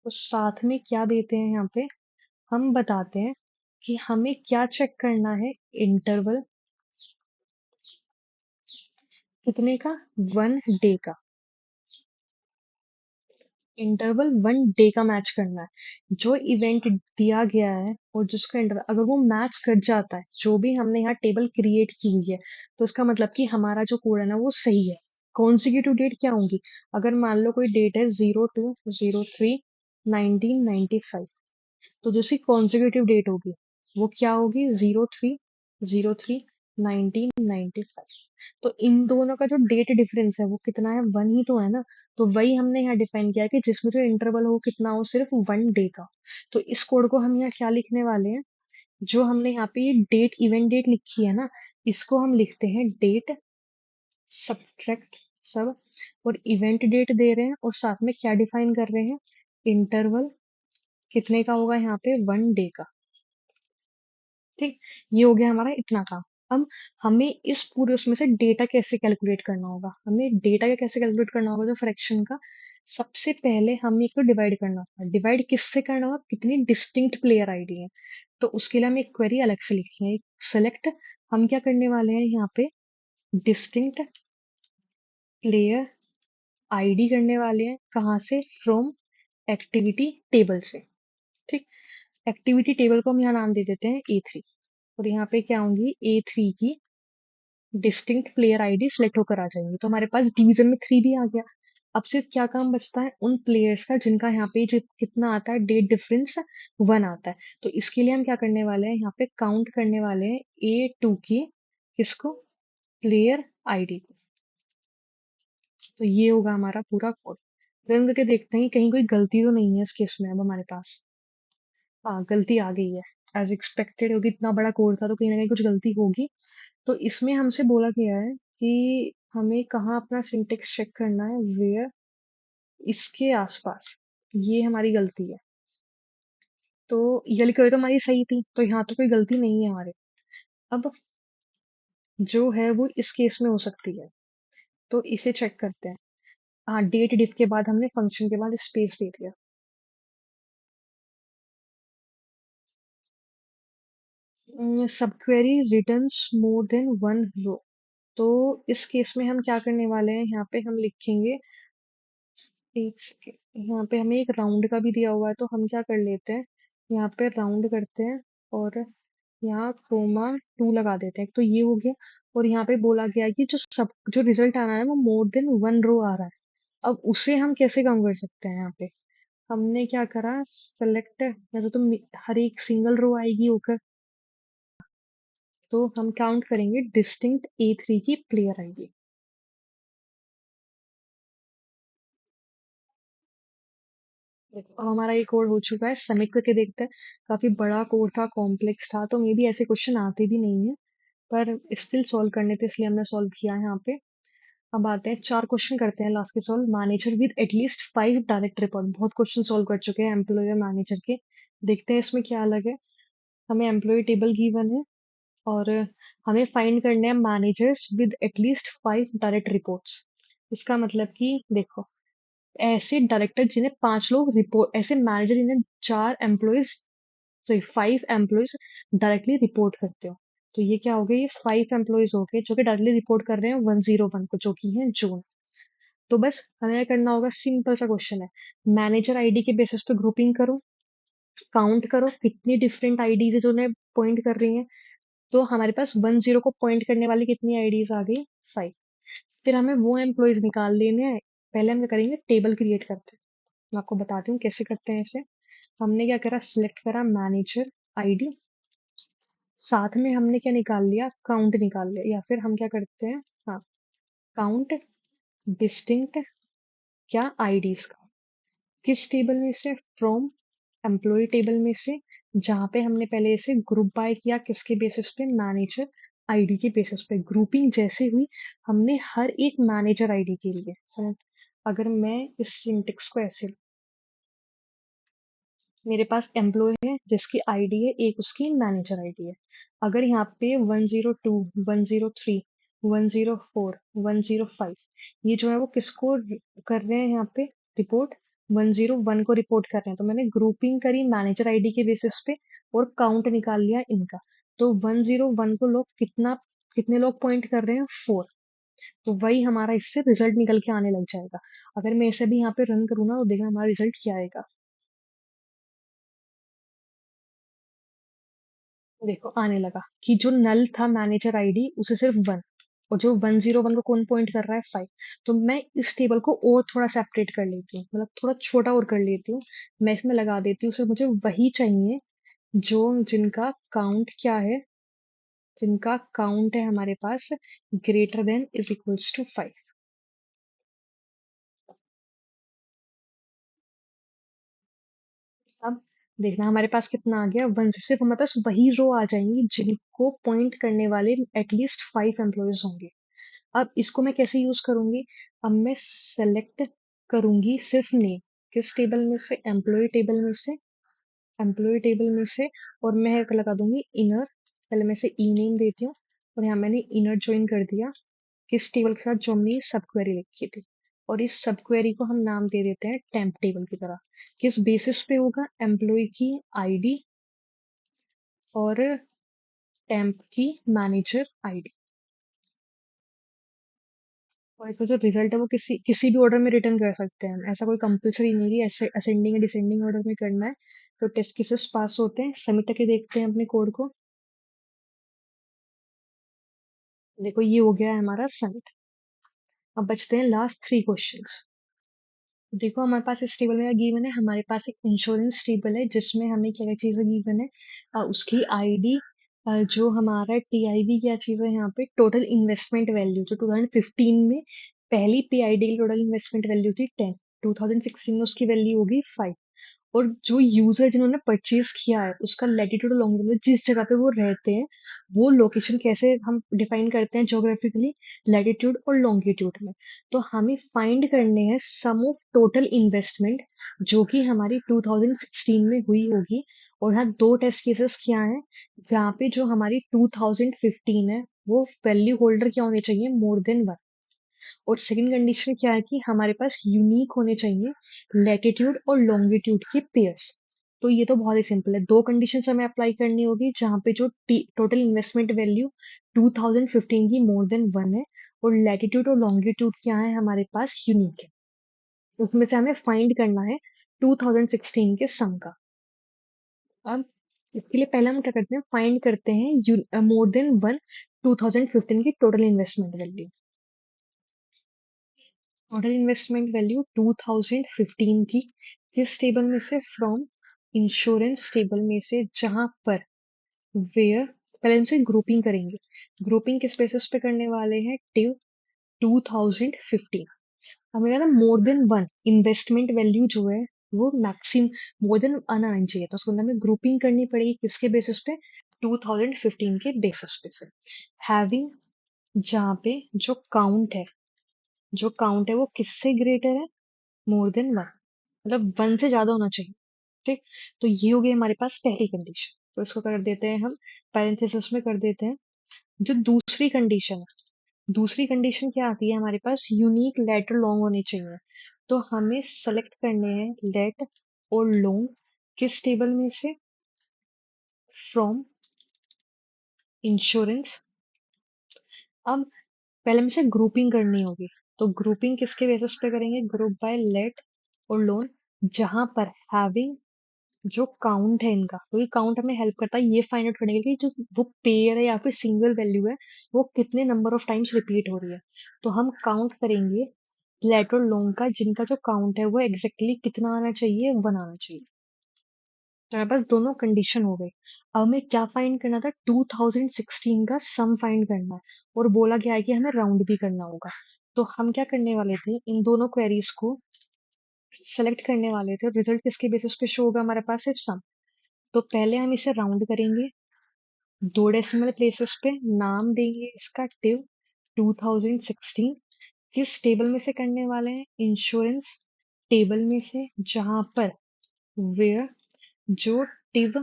तो साथ में क्या देते हैं यहाँ पे, हम बताते हैं कि हमें क्या चेक करना है, इंटरवल कितने का, 1 डे का। इंटरवल 1 डे का मैच करना है, जो इवेंट दिया गया है और जिसका इंटरवल अगर वो मैच कर जाता है, जो भी हमने यहाँ टेबल क्रिएट की हुई है, तो उसका मतलब कि हमारा जो कोड है ना वो सही है। कॉन्जिक्यूटिव डेट क्या होंगी, अगर मान लो कोई डेट है 02/03/1995, तो जो उसकी कॉन्जिक्यूटिव डेट होगी वो क्या होगी, 03/03/1995। तो इन दोनों का जो डेट डिफरेंस है वो कितना है, 1 ही तो है ना। तो वही हमने यहाँ डिफाइन किया है कि जिसमें जो इंटरवल हो कितना हो, सिर्फ 1 डे का। तो इस कोड को हम यहाँ क्या लिखने वाले हैं, जो हमने यहाँ पे ये डेट, इवेंट डेट लिखी है ना, इसको हम लिखते हैं डेट सब्ट्रैक्ट सब, और इवेंट डेट दे रहे हैं और साथ में क्या डिफाइन कर रहे हैं, इंटरवल कितने का होगा यहाँ पे, 1 डे का। ठीक, ये हो गया हमारा इतना काम। अब हमें इस पूरे उसमें से डेटा कैसे कैलकुलेट करना होगा, हमें डेटा का कैसे कैलकुलेट करना होगा जो फ्रैक्शन का। सबसे पहले हमें एक तो डिवाइड करना होगा, डिवाइड किससे करना होगा, कितनी डिस्टिंक्ट प्लेयर आईडी है। तो उसके लिए हम एक क्वेरी अलग से लिखेंगे, सेलेक्ट, हम क्या करने वाले हैं यहाँ पे, डिस्टिंक्ट प्लेयर आईडी करने वाले हैं, कहाँ से, फ्रॉम एक्टिविटी टेबल से। ठीक, एक्टिविटी टेबल को हम यहाँ नाम दे देते हैं A3, और यहाँ पे क्या होंगी, A3 की डिस्टिंक्ट प्लेयर आईडी सिलेक्ट होकर आ जाएंगी। तो हमारे पास डिवीजन में 3 भी आ गया। अब सिर्फ क्या काम बचता है, उन प्लेयर्स का जिनका यहाँ पे कितना आता है, डेट डिफरेंस 1 आता है। तो इसके लिए हम क्या करने वाले हैं, यहाँ पे काउंट करने वाले हैं A2 की, किसको, प्लेयर आईडी को। तो ये होगा हमारा पूरा कोड। रन करके देखते हैं कि कहीं कोई गलती तो नहीं है इस केस में। अब हमारे पास, हाँ, गलती आ गई है। एज एक्सपेक्टेड होगी, इतना बड़ा कोड था तो कहीं ना कहीं कुछ गलती होगी। तो इसमें हमसे बोला गया है कि हमें कहाँ अपना सिंटेक्स चेक करना है, वेयर, इसके आसपास, ये हमारी गलती है। तो ये लिखी हुई तो हमारी सही थी, तो यहाँ तो कोई गलती नहीं है हमारे। अब जो है वो इस केस में हो सकती है, तो इसे चेक करते हैं। हाँ, डेट डिफ के बाद हमने फंक्शन के बाद स्पेस दे दिया। सब क्वेरी रिटर्न्स मोर देन 1 रो। तो इस केस में हम क्या करने वाले हैं, यहाँ पे हम लिखेंगे, एक सेकेंड, यहाँ पे हमें एक राउंड का भी दिया हुआ है, तो हम क्या कर लेते हैं, यहाँ पे राउंड करते हैं और यहाँ कोमा 2 लगा देते हैं, तो ये हो गया। और यहाँ पे बोला गया है कि जो रिजल्ट आ रहा है वो मोर देन 1 रो आ रहा है। अब उसे हम कैसे कम कर सकते हैं, यहाँ पे हमने क्या करा, सेलेक्ट, या तो हर एक सिंगल रो आएगी होकर, तो हम काउंट करेंगे डिस्टिंक्ट A3 की प्लेयर आईडी। देखो, अब हमारा ये कोड हो चुका है, सबमिट करके देखते हैं। काफी बड़ा कोड था, कॉम्प्लेक्स था, तो मे बी ऐसे क्वेश्चन आते भी नहीं है, पर स्टिल सॉल्व करने थे इसलिए हमने सॉल्व किया है यहाँ पे। अब आते हैं 4 क्वेश्चन करते हैं लास्ट के solve. Manager with at least 5 direct report, बहुत क्वेश्चन सॉल्व कर चुके हैं एम्प्लॉय और मैनेजर के। देखते हैं इसमें क्या अलग है। हमें एम्प्लॉय टेबल गिवन है और हमें फाइंड करने हैं managers with at least 5 direct reports. इसका मतलब कि देखो, ऐसे डायरेक्टर जिन्हें 5 लोग रिपोर्ट, ऐसे मैनेजर जिन्हें 4 employees, sorry 5 employees directly report करते हो। तो ये क्या हो गया, ये 5 एम्प्लॉयज हो गए जो कि डायरेक्टली रिपोर्ट कर रहे हैं 101 को, जो कि है जून। तो बस हमें क्या करना होगा, सिंपल सा क्वेश्चन है, मैनेजर आईडी के बेसिस पे ग्रुपिंग करो, काउंट करो कितनी डिफरेंट आईडीज है जो उन्हें पॉइंट कर रही हैं। तो हमारे पास 10 को पॉइंट करने वाली कितनी आईडीज आ गई, 5। फिर हमें वो एम्प्लॉयज निकाल लेने हैं। पहले हम क्या करेंगे, टेबल क्रिएट करते हैं। मैं आपको बताती हूँ कैसे करते हैं इसे। हमने क्या करा, सिलेक्ट करा मैनेजर आईडी, साथ में हमने क्या निकाल लिया, काउंट निकाल लिया, या फिर हम क्या करते हैं, हाँ, काउंट डिस्टिंक्ट क्या आईडीज का, किस टेबल में से, फ्रॉम एम्प्लॉय टेबल में से, जहां पे हमने पहले इसे ग्रुप बाय किया, किसके बेसिस पे, मैनेजर आईडी के बेसिस पे। ग्रुपिंग जैसे हुई, हमने हर एक मैनेजर आईडी के लिए, समझ, अगर मैं इस सिंटेक्स को ऐसे, मेरे पास एम्प्लॉय है जिसकी आईडी है एक, उसकी मैनेजर आईडी है। अगर यहाँ पे 102, 103, 104, 105, ये जो है वो किसको कर रहे हैं यहाँ पे रिपोर्ट, 101 को रिपोर्ट कर रहे हैं। तो मैंने ग्रुपिंग करी मैनेजर आईडी के बेसिस पे और काउंट निकाल लिया इनका। तो 101 को लोग कितना, कितने लोग पॉइंट कर रहे हैं, 4। तो वही हमारा इससे रिजल्ट निकल के आने लग जाएगा। अगर मैं इसे भी यहाँ पे रन करूँ ना, तो देखना हमारा रिजल्ट क्या आएगा। देखो आने लगा कि जो नल था मैनेजर आईडी उसे सिर्फ 1, और जो 101 को कौन पॉइंट कर रहा है, 5। तो मैं इस टेबल को और थोड़ा सेपरेट कर लेती हूँ, मतलब थोड़ा छोटा और कर लेती हूँ। मैं इसमें लगा देती हूँ, सिर्फ मुझे वही चाहिए जो जिनका काउंट क्या है, जिनका काउंट है हमारे पास greater than is equals to 5। अब देखना हमारे पास कितना आ गया, 1 से सिर्फ हमारे पास वही रो आ जाएंगी जिनको पॉइंट करने वाले एटलीस्ट 5 एम्प्लॉयज होंगे। अब इसको मैं कैसे यूज करूंगी? अब मैं सेलेक्ट करूंगी सिर्फ नेम, किस टेबल में से? एम्प्लॉय टेबल में से। एम्प्लॉय टेबल में से, और मैं एक लगा दूंगी इनर। पहले मैं इसे ई नेम देती हूँ, और यहाँ मैंने इनर ज्वाइन कर दिया किस टेबल के साथ? जो हमने सब क्वेरी लिखी थी। और इस सब क्वेरी को हम नाम दे देते हैं टेम्प टेबल की तरह। किस बेसिस पे होगा? एम्प्लॉय की आईडी और टेम्प की मैनेजर आईडी। और इसका जो रिजल्ट है वो किसी किसी भी ऑर्डर में रिटर्न कर सकते हैं हम, ऐसा कोई कंपलसरी नहीं है कि ऐसे असेंडिंग या डिसेंडिंग ऑर्डर में करना है। तो टेस्ट केसेस पास होते हैं, सबमिट करके देखते हैं अपने कोड को। देखो ये हो गया है हमारा सबमिट। अब बचते हैं लास्ट 3 क्वेश्चंस। देखो हमारे पास इस टेबल में क्या गिवन है? हमारे पास एक इंश्योरेंस टेबल है जिसमें हमें क्या क्या चीजें गिवन है, उसकी आईडी, जो हमारा टीआईवी क्या चीज है यहाँ पे, टोटल इन्वेस्टमेंट वैल्यू जो 2015 में पहली पीआईडी की टोटल इन्वेस्टमेंट वैल्यू थी 10, 2016 में उसकी वैल्यू होगी 5। और जो यूजर जिन्होंने परचेज किया है उसका लैटिट्यूड और लॉन्गिट्यूड, जिस जगह पे वो रहते हैं, वो लोकेशन कैसे हम डिफाइन करते हैं ज्योग्राफिकली? लैटिट्यूड और लॉन्गिट्यूड में। तो हमें फाइंड करने हैं सम ऑफ टोटल इन्वेस्टमेंट जो कि हमारी 2016 में हुई होगी। और यहाँ दो टेस्ट केसेस क्या हैं, जहाँ पे जो हमारी 2015 है वो वैल्यू होल्डर क्या होने चाहिए? More than 1। और सेकंड कंडीशन क्या है कि हमारे पास यूनिक होने चाहिए लैटिट्यूड और लॉन्गिट्यूड के पेयर्स। तो ये तो बहुत ही सिंपल है, दो कंडीशंस हमें अप्लाई करनी होगी जहाँ पे जो टोटल इन्वेस्टमेंट वैल्यू 2015 की मोर देन 1 है, और लैटिट्यूड और लॉन्गिट्यूड क्या है हमारे पास? यूनिक है। उसमें से हमें फाइंड करना है 2016 के सम का। अब इसके लिए पहले हम क्या करते हैं? फाइंड करते हैं मोर देन 1 2015 की total investment value. Total investment value 2015 की किस टेबल में से? फ्रॉम इंश्योरेंस टेबल में से, जहां पर वेयर, पहले इनसे ग्रुपिंग करेंगे। ग्रुपिंग किस बेसिस पे करने वाले हैं? टिव 2015। हमें कहना मोर देन 1 इन्वेस्टमेंट वैल्यू जो है वो मैक्सिमम मोर देन 1 आना चाहिए, तो उसको हमें ग्रुपिंग करनी पड़ेगी किसके बेसिस पे? 2015 के बेसिस पे से। हैविंग, जहाँ पे जो काउंट है, जो काउंट है वो किससे ग्रेटर है? मोर देन 1, मतलब 1 से ज्यादा होना चाहिए। ठीक, तो ये हो गई हमारे पास पहली कंडीशन। तो इसको कर देते हैं हम पैरेंथेसिस में कर देते हैं। जो दूसरी कंडीशन है, दूसरी कंडीशन क्या आती है हमारे पास? यूनिक लेटर लॉन्ग होने चाहिए। तो हमें सेलेक्ट करने हैं लेट और लॉन्ग किस टेबल में से? From insurance. अब पहले में से ग्रुपिंग करनी होगी, तो ग्रुपिंग किसके बेसिस पे करेंगे? ग्रुप बाय लेट और लोन, जहां पर हैविंग जो काउंट है इनका, क्योंकि काउंट हमें हेल्प करता है ये फाइंड आउट करने के लिए कि जो वो पेयर है या फिर सिंगल वैल्यू है वो कितने नंबर ऑफ टाइम्स रिपीट हो रही है। तो हम काउंट करेंगे लेट और लॉन्ग का, जिनका जो काउंट है वो एग्जैक्टली कितना आना चाहिए? 1 आना चाहिए। तो हमारे पास दोनों कंडीशन हो गई। अब हमें क्या फाइंड करना था? 2016 का सम फाइंड करना है, और बोला गया है कि हमें राउंड भी करना होगा। तो हम क्या करने वाले थे? इन दोनों क्वेरीज को सेलेक्ट करने वाले थे। रिजल्ट किसके बेसिस पे शो होगा हमारे पास? सिर्फ सम। तो पहले हम इसे राउंड करेंगे 2 डेसिमल प्लेसेस पे, नाम देंगे इसका टिव 2016। किस टेबल में से करने वाले हैं? इंश्योरेंस टेबल में से, जहां पर वेयर जो टिव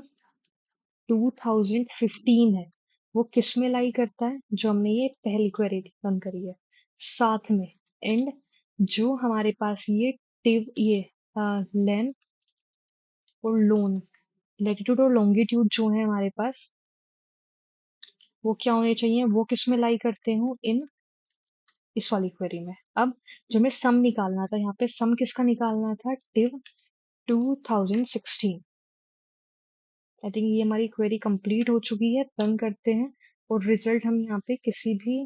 2015 है वो किस में लाई करता है? जो हमने ये पहली क्वेरी रन करी है। साथ में एंड जो हमारे पास ये टिव ये लेन और लोन, लेटिट्यूड और लॉन्गिट्यूड जो है हमारे पास, वो क्या होने चाहिए? वो किस में लाई करते हो? इन इस वाली क्वेरी में। अब जो हमें सम निकालना था, यहाँ पे सम किसका निकालना था? टिव 2016। आई थिंक ये हमारी क्वेरी कंप्लीट हो चुकी है, रन करते हैं। और रिजल्ट हम यहाँ पे किसी भी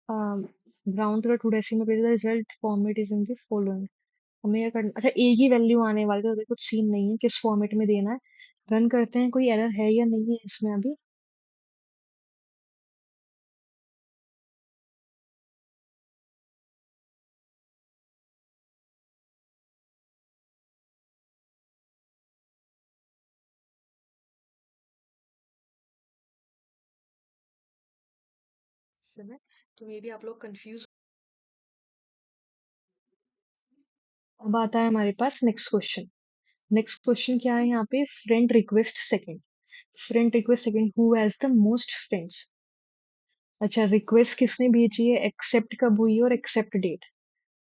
round to 2 decimal place, result format is in the following. हमें क्या करना? अच्छा, एक ही वैल्यू आने वाली है, तो कुछ सीन नहीं है किस फॉर्मेट में देना है। रन करते हैं, कोई एरर है या नहीं है इसमें अभी? क्वेश्चन है, तो मे बी आप लोग कंफ्यूज। अब आता है हमारे पास नेक्स्ट क्वेश्चन। नेक्स्ट क्वेश्चन क्या है यहाँ पे? Friend request second. Friend request second, who has the most friends. अच्छा, रिक्वेस्ट किसने भेजी है, एक्सेप्ट कब हुई है और एक्सेप्ट डेट।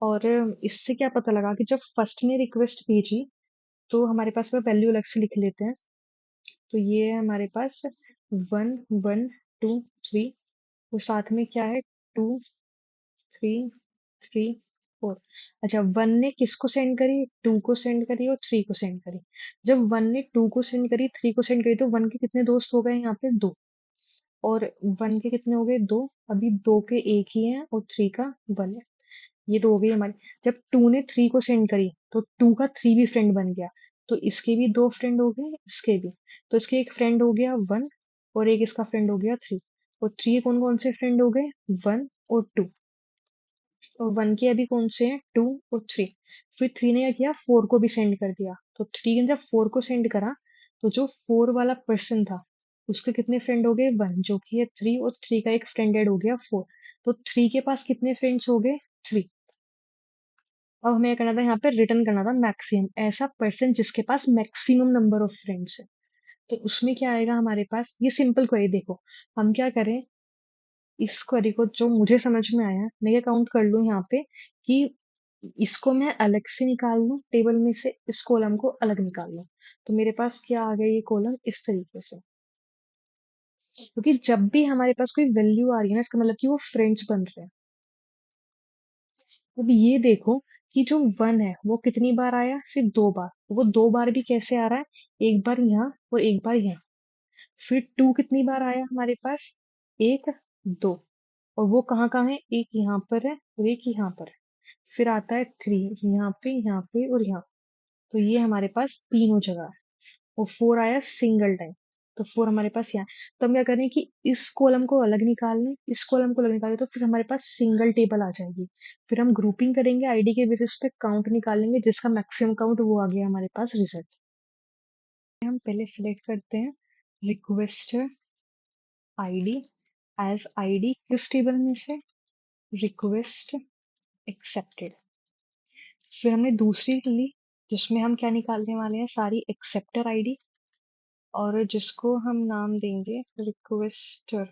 और इससे क्या पता लगा कि जब फर्स्ट ने रिक्वेस्ट भेजी तो हमारे पास में वैल्यू अलग से लिख लेते हैं। तो ये है हमारे पास 1 1 2 3, और साथ में क्या है, 2 3 3 4। अच्छा, 1 ने किसको सेंड करी, 2 को सेंड करी और 3 को सेंड करी। जब 1 ने 2 को सेंड करी, 3 को सेंड करी, तो 1 के कितने दोस्त हो गए यहाँ पे, 2। और 1 के कितने हो गए, 2। अभी 2 के एक ही है और 3 का 1 है। ये तो हो गई हमारी। जब 2 ने 3 को सेंड करी तो 2 का 3 भी फ्रेंड बन गया। तो इसके भी 2 फ्रेंड हो गए, इसके भी। तो इसके एक फ्रेंड हो गया 1 और एक इसका फ्रेंड हो गया 3। और 3 कौन कौन से फ्रेंड हो गए, 1 और 2। और 1 के अभी कौन से हैं, 2 और 3। फिर 3 ने क्या किया, 4 को भी सेंड कर दिया। तो 3 ने जब 4 को सेंड करा तो जो 4 वाला पर्सन था उसके कितने फ्रेंड हो गए, 1 जो कि है 3, और 3 का एक फ्रेंड ऐड हो गया 4। तो 3 के पास कितने फ्रेंड्स हो गए, 3। अब हमें क्या करना था, यहाँ पे रिटर्न करना था मैक्सिमम, ऐसा पर्सन जिसके पास मैक्सिमम नंबर ऑफ फ्रेंड्स है। तो उसमें क्या आएगा हमारे पास, ये सिंपल क्वेरी देखो। हम क्या करें, इस क्वेरी को जो मुझे समझ में आया, मैं ये काउंट कर लूं यहाँ पे कि इसको मैं अलग से निकाल लूं टेबल में से, इस कॉलम को अलग निकाल लूं। तो मेरे पास क्या आ गया, ये कॉलम इस तरीके से। क्योंकि जब भी हमारे पास कोई वैल्यू आ रही है ना, इसका मतलब कि वो फ्रेंड्स बन रहे हैं। अब ये देखो कि जो 1 है वो कितनी बार आया, सिर्फ 2 बार। वो 2 बार भी कैसे आ रहा है, एक बार यहाँ और एक बार यहाँ। फिर 2 कितनी बार आया हमारे पास, 1 2। और वो कहाँ कहाँ है, एक यहाँ पर है और एक यहाँ पर है। फिर आता है 3, यहाँ पे और यहाँ। तो ये हमारे पास तीनों जगह है। और 4 आया सिंगल टाइम। तो 4 हमारे पास यहाँ। तो हम क्या करें कि इस कॉलम को अलग निकाल लें, इस कॉलम को अलग निकालें, तो फिर हमारे पास सिंगल टेबल आ जाएगी। फिर हम ग्रुपिंग करेंगे, आईडी के बेसिस पे काउंट निकालेंगे, जिसका मैक्सिमम काउंट वो आ गया हमारे पास रिजल्ट। हम पहले सिलेक्ट करते हैं रिक्वेस्ट आईडी एज आईडी, किस टेबल में से, रिक्वेस्ट एक्सेप्टेड। फिर हमने दूसरी ली जिसमें हम क्या निकालने वाले हैं, सारी एक्सेप्टर आईडी, और जिसको हम नाम देंगे रिक्वेस्टर,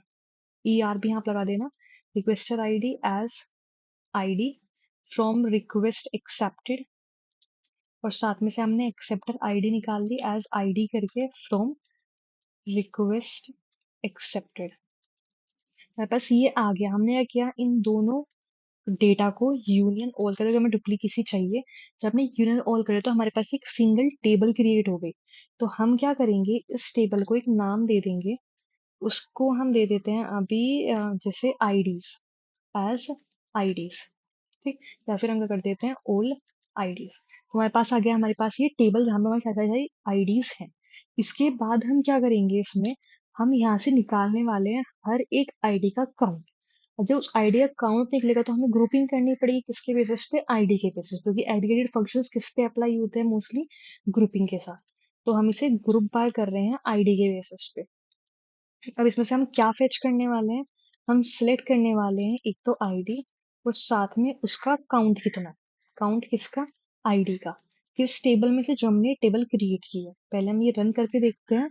ई आर भी यहाँ पे लगा देना। Requester ID as ID from request accepted, और साथ में से हमने एक्सेप्टर आईडी निकाल दी एज आईडी करके फ्रॉम रिक्वेस्ट एक्सेप्टेड। मेरे पास ये आ गया। हमने क्या किया, इन दोनों डेटा को यूनियन ऑल कर, अगर हमें डुप्लीकेसी चाहिए, जब हमने यूनियन ऑल करे तो हमारे पास एक सिंगल टेबल क्रिएट हो गई। तो हम क्या करेंगे, इस टेबल को एक नाम दे देंगे। उसको हम दे देते हैं अभी जैसे आईडीज, एज आईडीज, ठीक। या फिर हम क्या कर देते हैं, ओल आईडीज। तो हमारे पास आ गया, हमारे पास ये टेबल जहाँ पे हमारे सारी सारी आईडीज हैं। इसके बाद हम क्या करेंगे, इसमें हम यहाँ से निकालने वाले हैं हर एक आईडी का काउंट। और जब उस आईडी का काउंट निकलेगा तो हमें ग्रुपिंग करनी पड़ेगी, किसके बेसिस पे, आईडी के बेसिस पे, क्योंकि एग्रीगेटेड फंक्शंस किस पे अप्लाई होते हैं, मोस्टली ग्रुपिंग के साथ। तो हम इसे ग्रुप बाय कर रहे हैं आईडी के बेसिस पे। अब इसमें से हम क्या फेच करने वाले हैं, हम सिलेक्ट करने वाले हैं एक तो आईडी, और साथ में उसका काउंट कितना, काउंट किसका, आईडी का, किस टेबल में से जो हमने टेबल क्रिएट की है। पहले हम ये रन करके देखते हैं।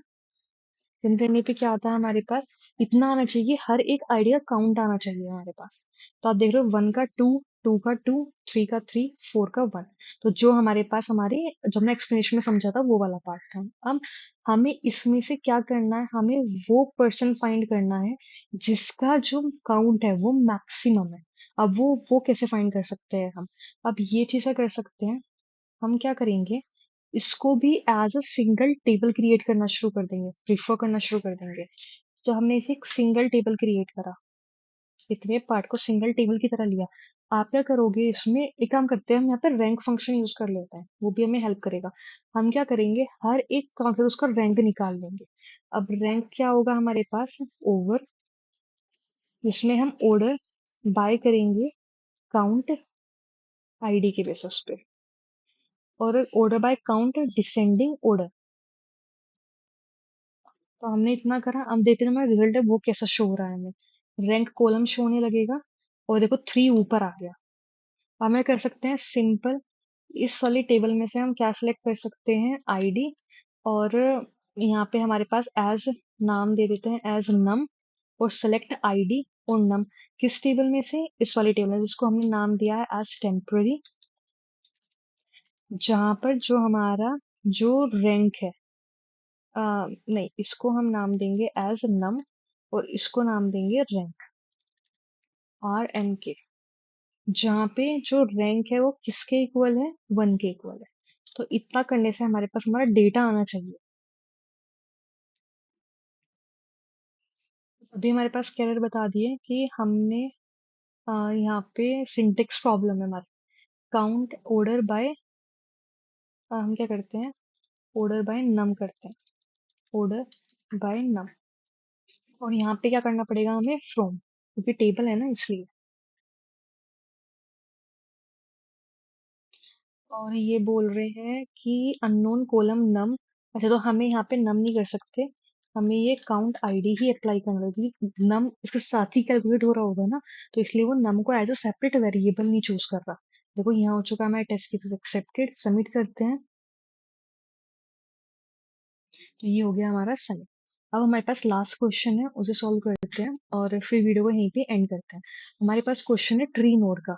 रन करने पे क्या आता है हमारे पास, इतना आना चाहिए, हर एक आईडी का काउंट आना चाहिए हमारे पास। तो आप देख रहे हो, 1 का 2, 2 का 2, 3 का 3, 4 का 1। तो जो हमारे पास हमारे, जब मैं एक्सप्लेनेशन में समझा था वो वाला पार्ट था। अब हमें इसमें से क्या करना है, हमें वो पर्सन फाइंड करना है जिसका जो काउंट है वो मैक्सिमम है। अब वो कैसे फाइंड कर सकते हैं हम, अब ये चीज़ें कर सकते हैं। हम क्या करेंगे, इसको भी as a single table create करना शुरू कर देंगे, प्रीफर करना शुरू कर देंगे। तो हमने इसे एक सिंगल टेबल क्रिएट करा, इतने पार्ट को सिंगल टेबल की तरह लिया। आप क्या करोगे, इसमें एक काम करते हैं, हम यहाँ पे रैंक फंक्शन यूज कर लेते हैं, वो भी हमें हेल्प करेगा। हम क्या करेंगे, हर एक काउंट उसका रैंक निकाल लेंगे। अब रैंक क्या होगा हमारे पास, ओवर, जिसमें हम ऑर्डर बाय करेंगे काउंट आईडी के बेसिस पे, और order by count descending order. तो हमने इतना करा, अब देखते हैं हमारा रिजल्ट है वो कैसा शो हो रहा है हमें। रैंक कॉलम शो होने लगेगा और देखो 3 ऊपर आ गया। अब हमें कर सकते हैं सिंपल, इस वाली टेबल में से हम क्या सिलेक्ट कर सकते हैं, आईडी, और यहाँ पे हमारे पास एज नाम दे देते हैं एज नम, और सेलेक्ट आईडी और नम। किस टेबल में से, इस वाली टेबल में जिसको हमने नाम दिया है एज टेम्पररी, जहां पर जो हमारा जो रैंक है, नहीं, इसको हम नाम देंगे एज नम और इसको नाम देंगे रैंक, आर एन के, जहाँ पे जो रैंक है वो किसके इक्वल है, 1 के इक्वल है। तो इतना करने से हमारे पास हमारा डेटा आना चाहिए। अभी हमारे पास कैरर बता दिए कि हमने यहाँ पे सिंटेक्स प्रॉब्लम है हमारी। काउंट ऑर्डर बाय, हम क्या करते हैं, ऑर्डर बाय नम करते हैं, ऑर्डर बाय नम। और यहाँ पे क्या करना पड़ेगा हमें, फ्रॉम, क्योंकि टेबल है ना इसलिए। और ये बोल रहे हैं कि अननोन कॉलम नम। अच्छा, तो हमें यहाँ पे नम नहीं कर सकते, हमें ये काउंट आईडी ही अप्लाई करना होगी। नम इसके साथ ही कैलकुलेट हो रहा होगा ना, तो इसलिए वो नम को एज अ सेपरेट वेरिएबल नहीं चूज कर रहा। देखो यहाँ हो चुका है हमारा टेस्ट केसेस एक्सेप्टेड, सबमिट करते हैं। तो ये हो गया हमारा सबमिट। अब हमारे पास लास्ट क्वेश्चन है, उसे सॉल्व करते हैं और फिर वीडियो को यहीं पे एंड करते हैं। हमारे पास क्वेश्चन है ट्री नोड का।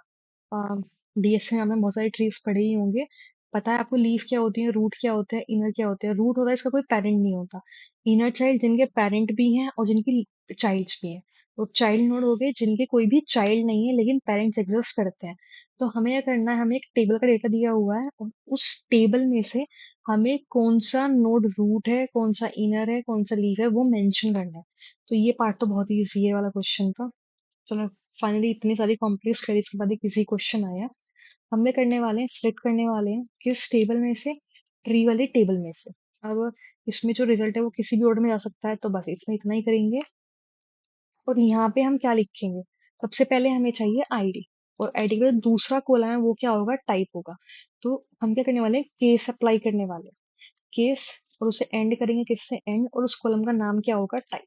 डीएस में हमने बहुत सारे ट्रीज पढ़े ही होंगे। पता है आपको लीफ क्या होती है, रूट क्या होता है, इनर क्या होता है। रूट होता है इसका कोई पेरेंट नहीं होता, इनर चाइल्ड जिनके पेरेंट भी हैं और जिनकी चाइल्ड्स भी हैं। तो चाइल्ड नोड हो गए जिनके कोई भी चाइल्ड नहीं है लेकिन पेरेंट्स एग्जिस्ट करते हैं। तो हमें क्या करना है, हमें एक टेबल का डेटा दिया हुआ है और उस टेबल में से हमें कौन सा नोड रूट है, कौन सा इनर है, कौन सा लीफ है, वो मेंशन करना है। तो ये पार्ट तो बहुत ईजी है वाला क्वेश्चन था। चलो, फाइनली इतनी सारी कॉम्प्लेक्स क्वेरीज के बाद एक इजी क्वेश्चन आया। हमें करने वाले हैं, सिलेक्ट करने वाले हैं किस टेबल में से, ट्री वाले टेबल में से। अब इसमें जो रिजल्ट है वो किसी भी ऑर्डर में जा सकता है, तो बस इसमें इतना ही करेंगे। और यहाँ पे हम क्या लिखेंगे, सबसे पहले हमें चाहिए आईडी, और आईडी के बाद दूसरा कॉलम है वो क्या होगा, टाइप होगा। तो हम क्या करने वाले हैं, केस अप्लाई करने वाले हैं, केस, और उसे एंड करेंगे किससे, एंड, और उस कॉलम का नाम क्या होगा, टाइप।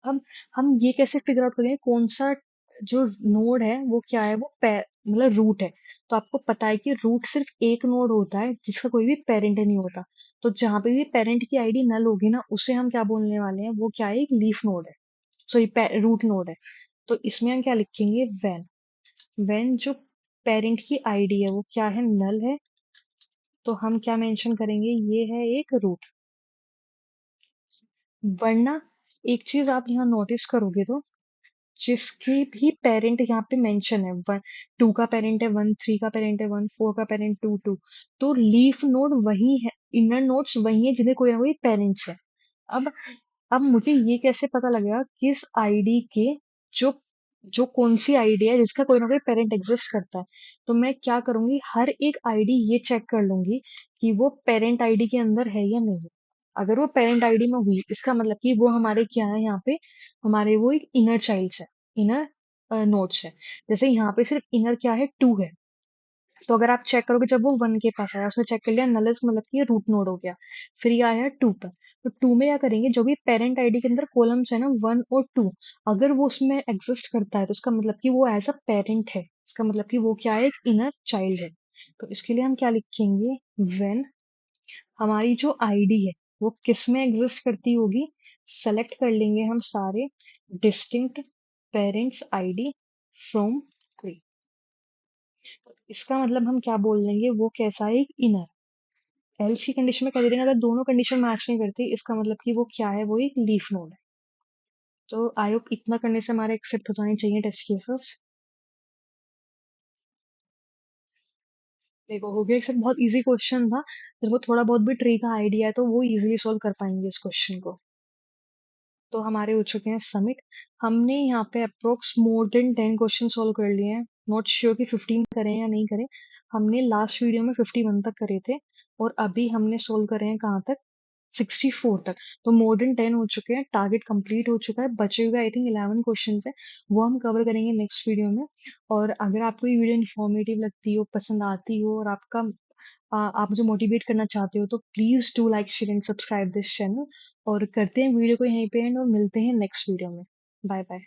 अब हम ये कैसे फिगर आउट करेंगे कौन सा जो नोड है वो क्या है, वो मतलब रूट है। तो आपको पता है कि रूट सिर्फ एक नोड होता है जिसका कोई भी पेरेंट नहीं होता। तो जहां पे भी पेरेंट की आईडी नल होगी ना, उसे हम क्या बोलने वाले हैं, वो क्या है, एक लीफ नोड है, सॉरी रूट नोड है। तो इसमें हम क्या लिखेंगे, व्हेन जो पेरेंट की आईडी है वो क्या है, नल है, तो हम क्या मेंशन करेंगे, ये है एक रूट। वरना एक चीज आप यहाँ नोटिस करोगे तो, जिसकी भी पेरेंट यहाँ पे मेंशन है, 1 2 का पेरेंट है 1, 3 का पेरेंट है 1, 4 का पेरेंट 2 2, तो लीफ नोड वही है, इनर नोड्स वही है जिन्हें कोई ना कोई पेरेंट्स है। अब अब मुझे ये कैसे पता लगेगा किस आईडी के, जो जो कौन सी आईडी है जिसका कोई ना कोई पेरेंट एग्जिस्ट करता है। तो मैं क्या करूंगी, हर एक आईडी ये चेक कर लूंगी कि वो पेरेंट आईडी के अंदर है या नहीं है। अगर वो पेरेंट आईडी में हुई, इसका मतलब कि वो हमारे क्या है, यहाँ पे हमारे वो एक इनर चाइल्ड है, इनर नोड्स है। जैसे यहाँ पे सिर्फ इनर क्या है, 2 है। तो अगर आप चेक करोगे, जब वो 1 के पास आया उसने चेक कर लिया नल, मतलब कि ये रूट नोड हो गया। फिर ये आया 2 पर, तो 2 में क्या करेंगे, जो भी पेरेंट आईडी के अंदर कॉलम्स है ना 1 और 2, अगर वो उसमें एग्जिस्ट करता है तो उसका मतलब कि वो एज अ पेरेंट है, इसका मतलब कि वो क्या है, एक इनर चाइल्ड है। तो इसके लिए हम क्या लिखेंगे, व्हेन हमारी जो आईडी है वो किस में एग्जिस्ट करती होगी, सेलेक्ट कर लेंगे हम सारे distinct parents ID from tree. इसका मतलब हम क्या बोल देंगे, वो कैसा है, एक इनर। एल्स की कंडीशन में कर देंगे, अगर दोनों कंडीशन मैच नहीं करती इसका मतलब कि वो क्या है, वो एक लीफ नोड है। तो आई होप इतना करने से हमारे एक्सेप्ट हो जाने चाहिए टेस्ट केसेस। देखो हो गया एक्सेप्ट, बहुत इजी क्वेश्चन था, फिर वो थोड़ा बहुत भी ट्री का आइडिया है तो वो इजीली सॉल्व कर पाएंगे इस क्वेश्चन को। तो हमारे हो चुके हैं सबमिट। हमने यहाँ पे approx more than 10 question solve कर लिए हैं। नॉट श्योर कि 15 करें या नहीं करें। हमने लास्ट वीडियो में 51 तक करे थे, और अभी हमने सोल्व करे हैं कहाँ तक, 64 तक। तो मोर देन 10 हो चुके हैं, टारगेट कंप्लीट हो चुका है, बचे हुए आई थिंक 11 क्वेश्चन है, वो हम कवर करेंगे नेक्स्ट वीडियो में। और अगर आपको ये वीडियो इन्फॉर्मेटिव लगती हो, पसंद आती हो, और आप मुझे मोटिवेट करना चाहते हो, तो please do like share and subscribe this channel. और करते हैं वीडियो को यहीं पे एंड, और मिलते हैं नेक्स्ट वीडियो में। Bye bye.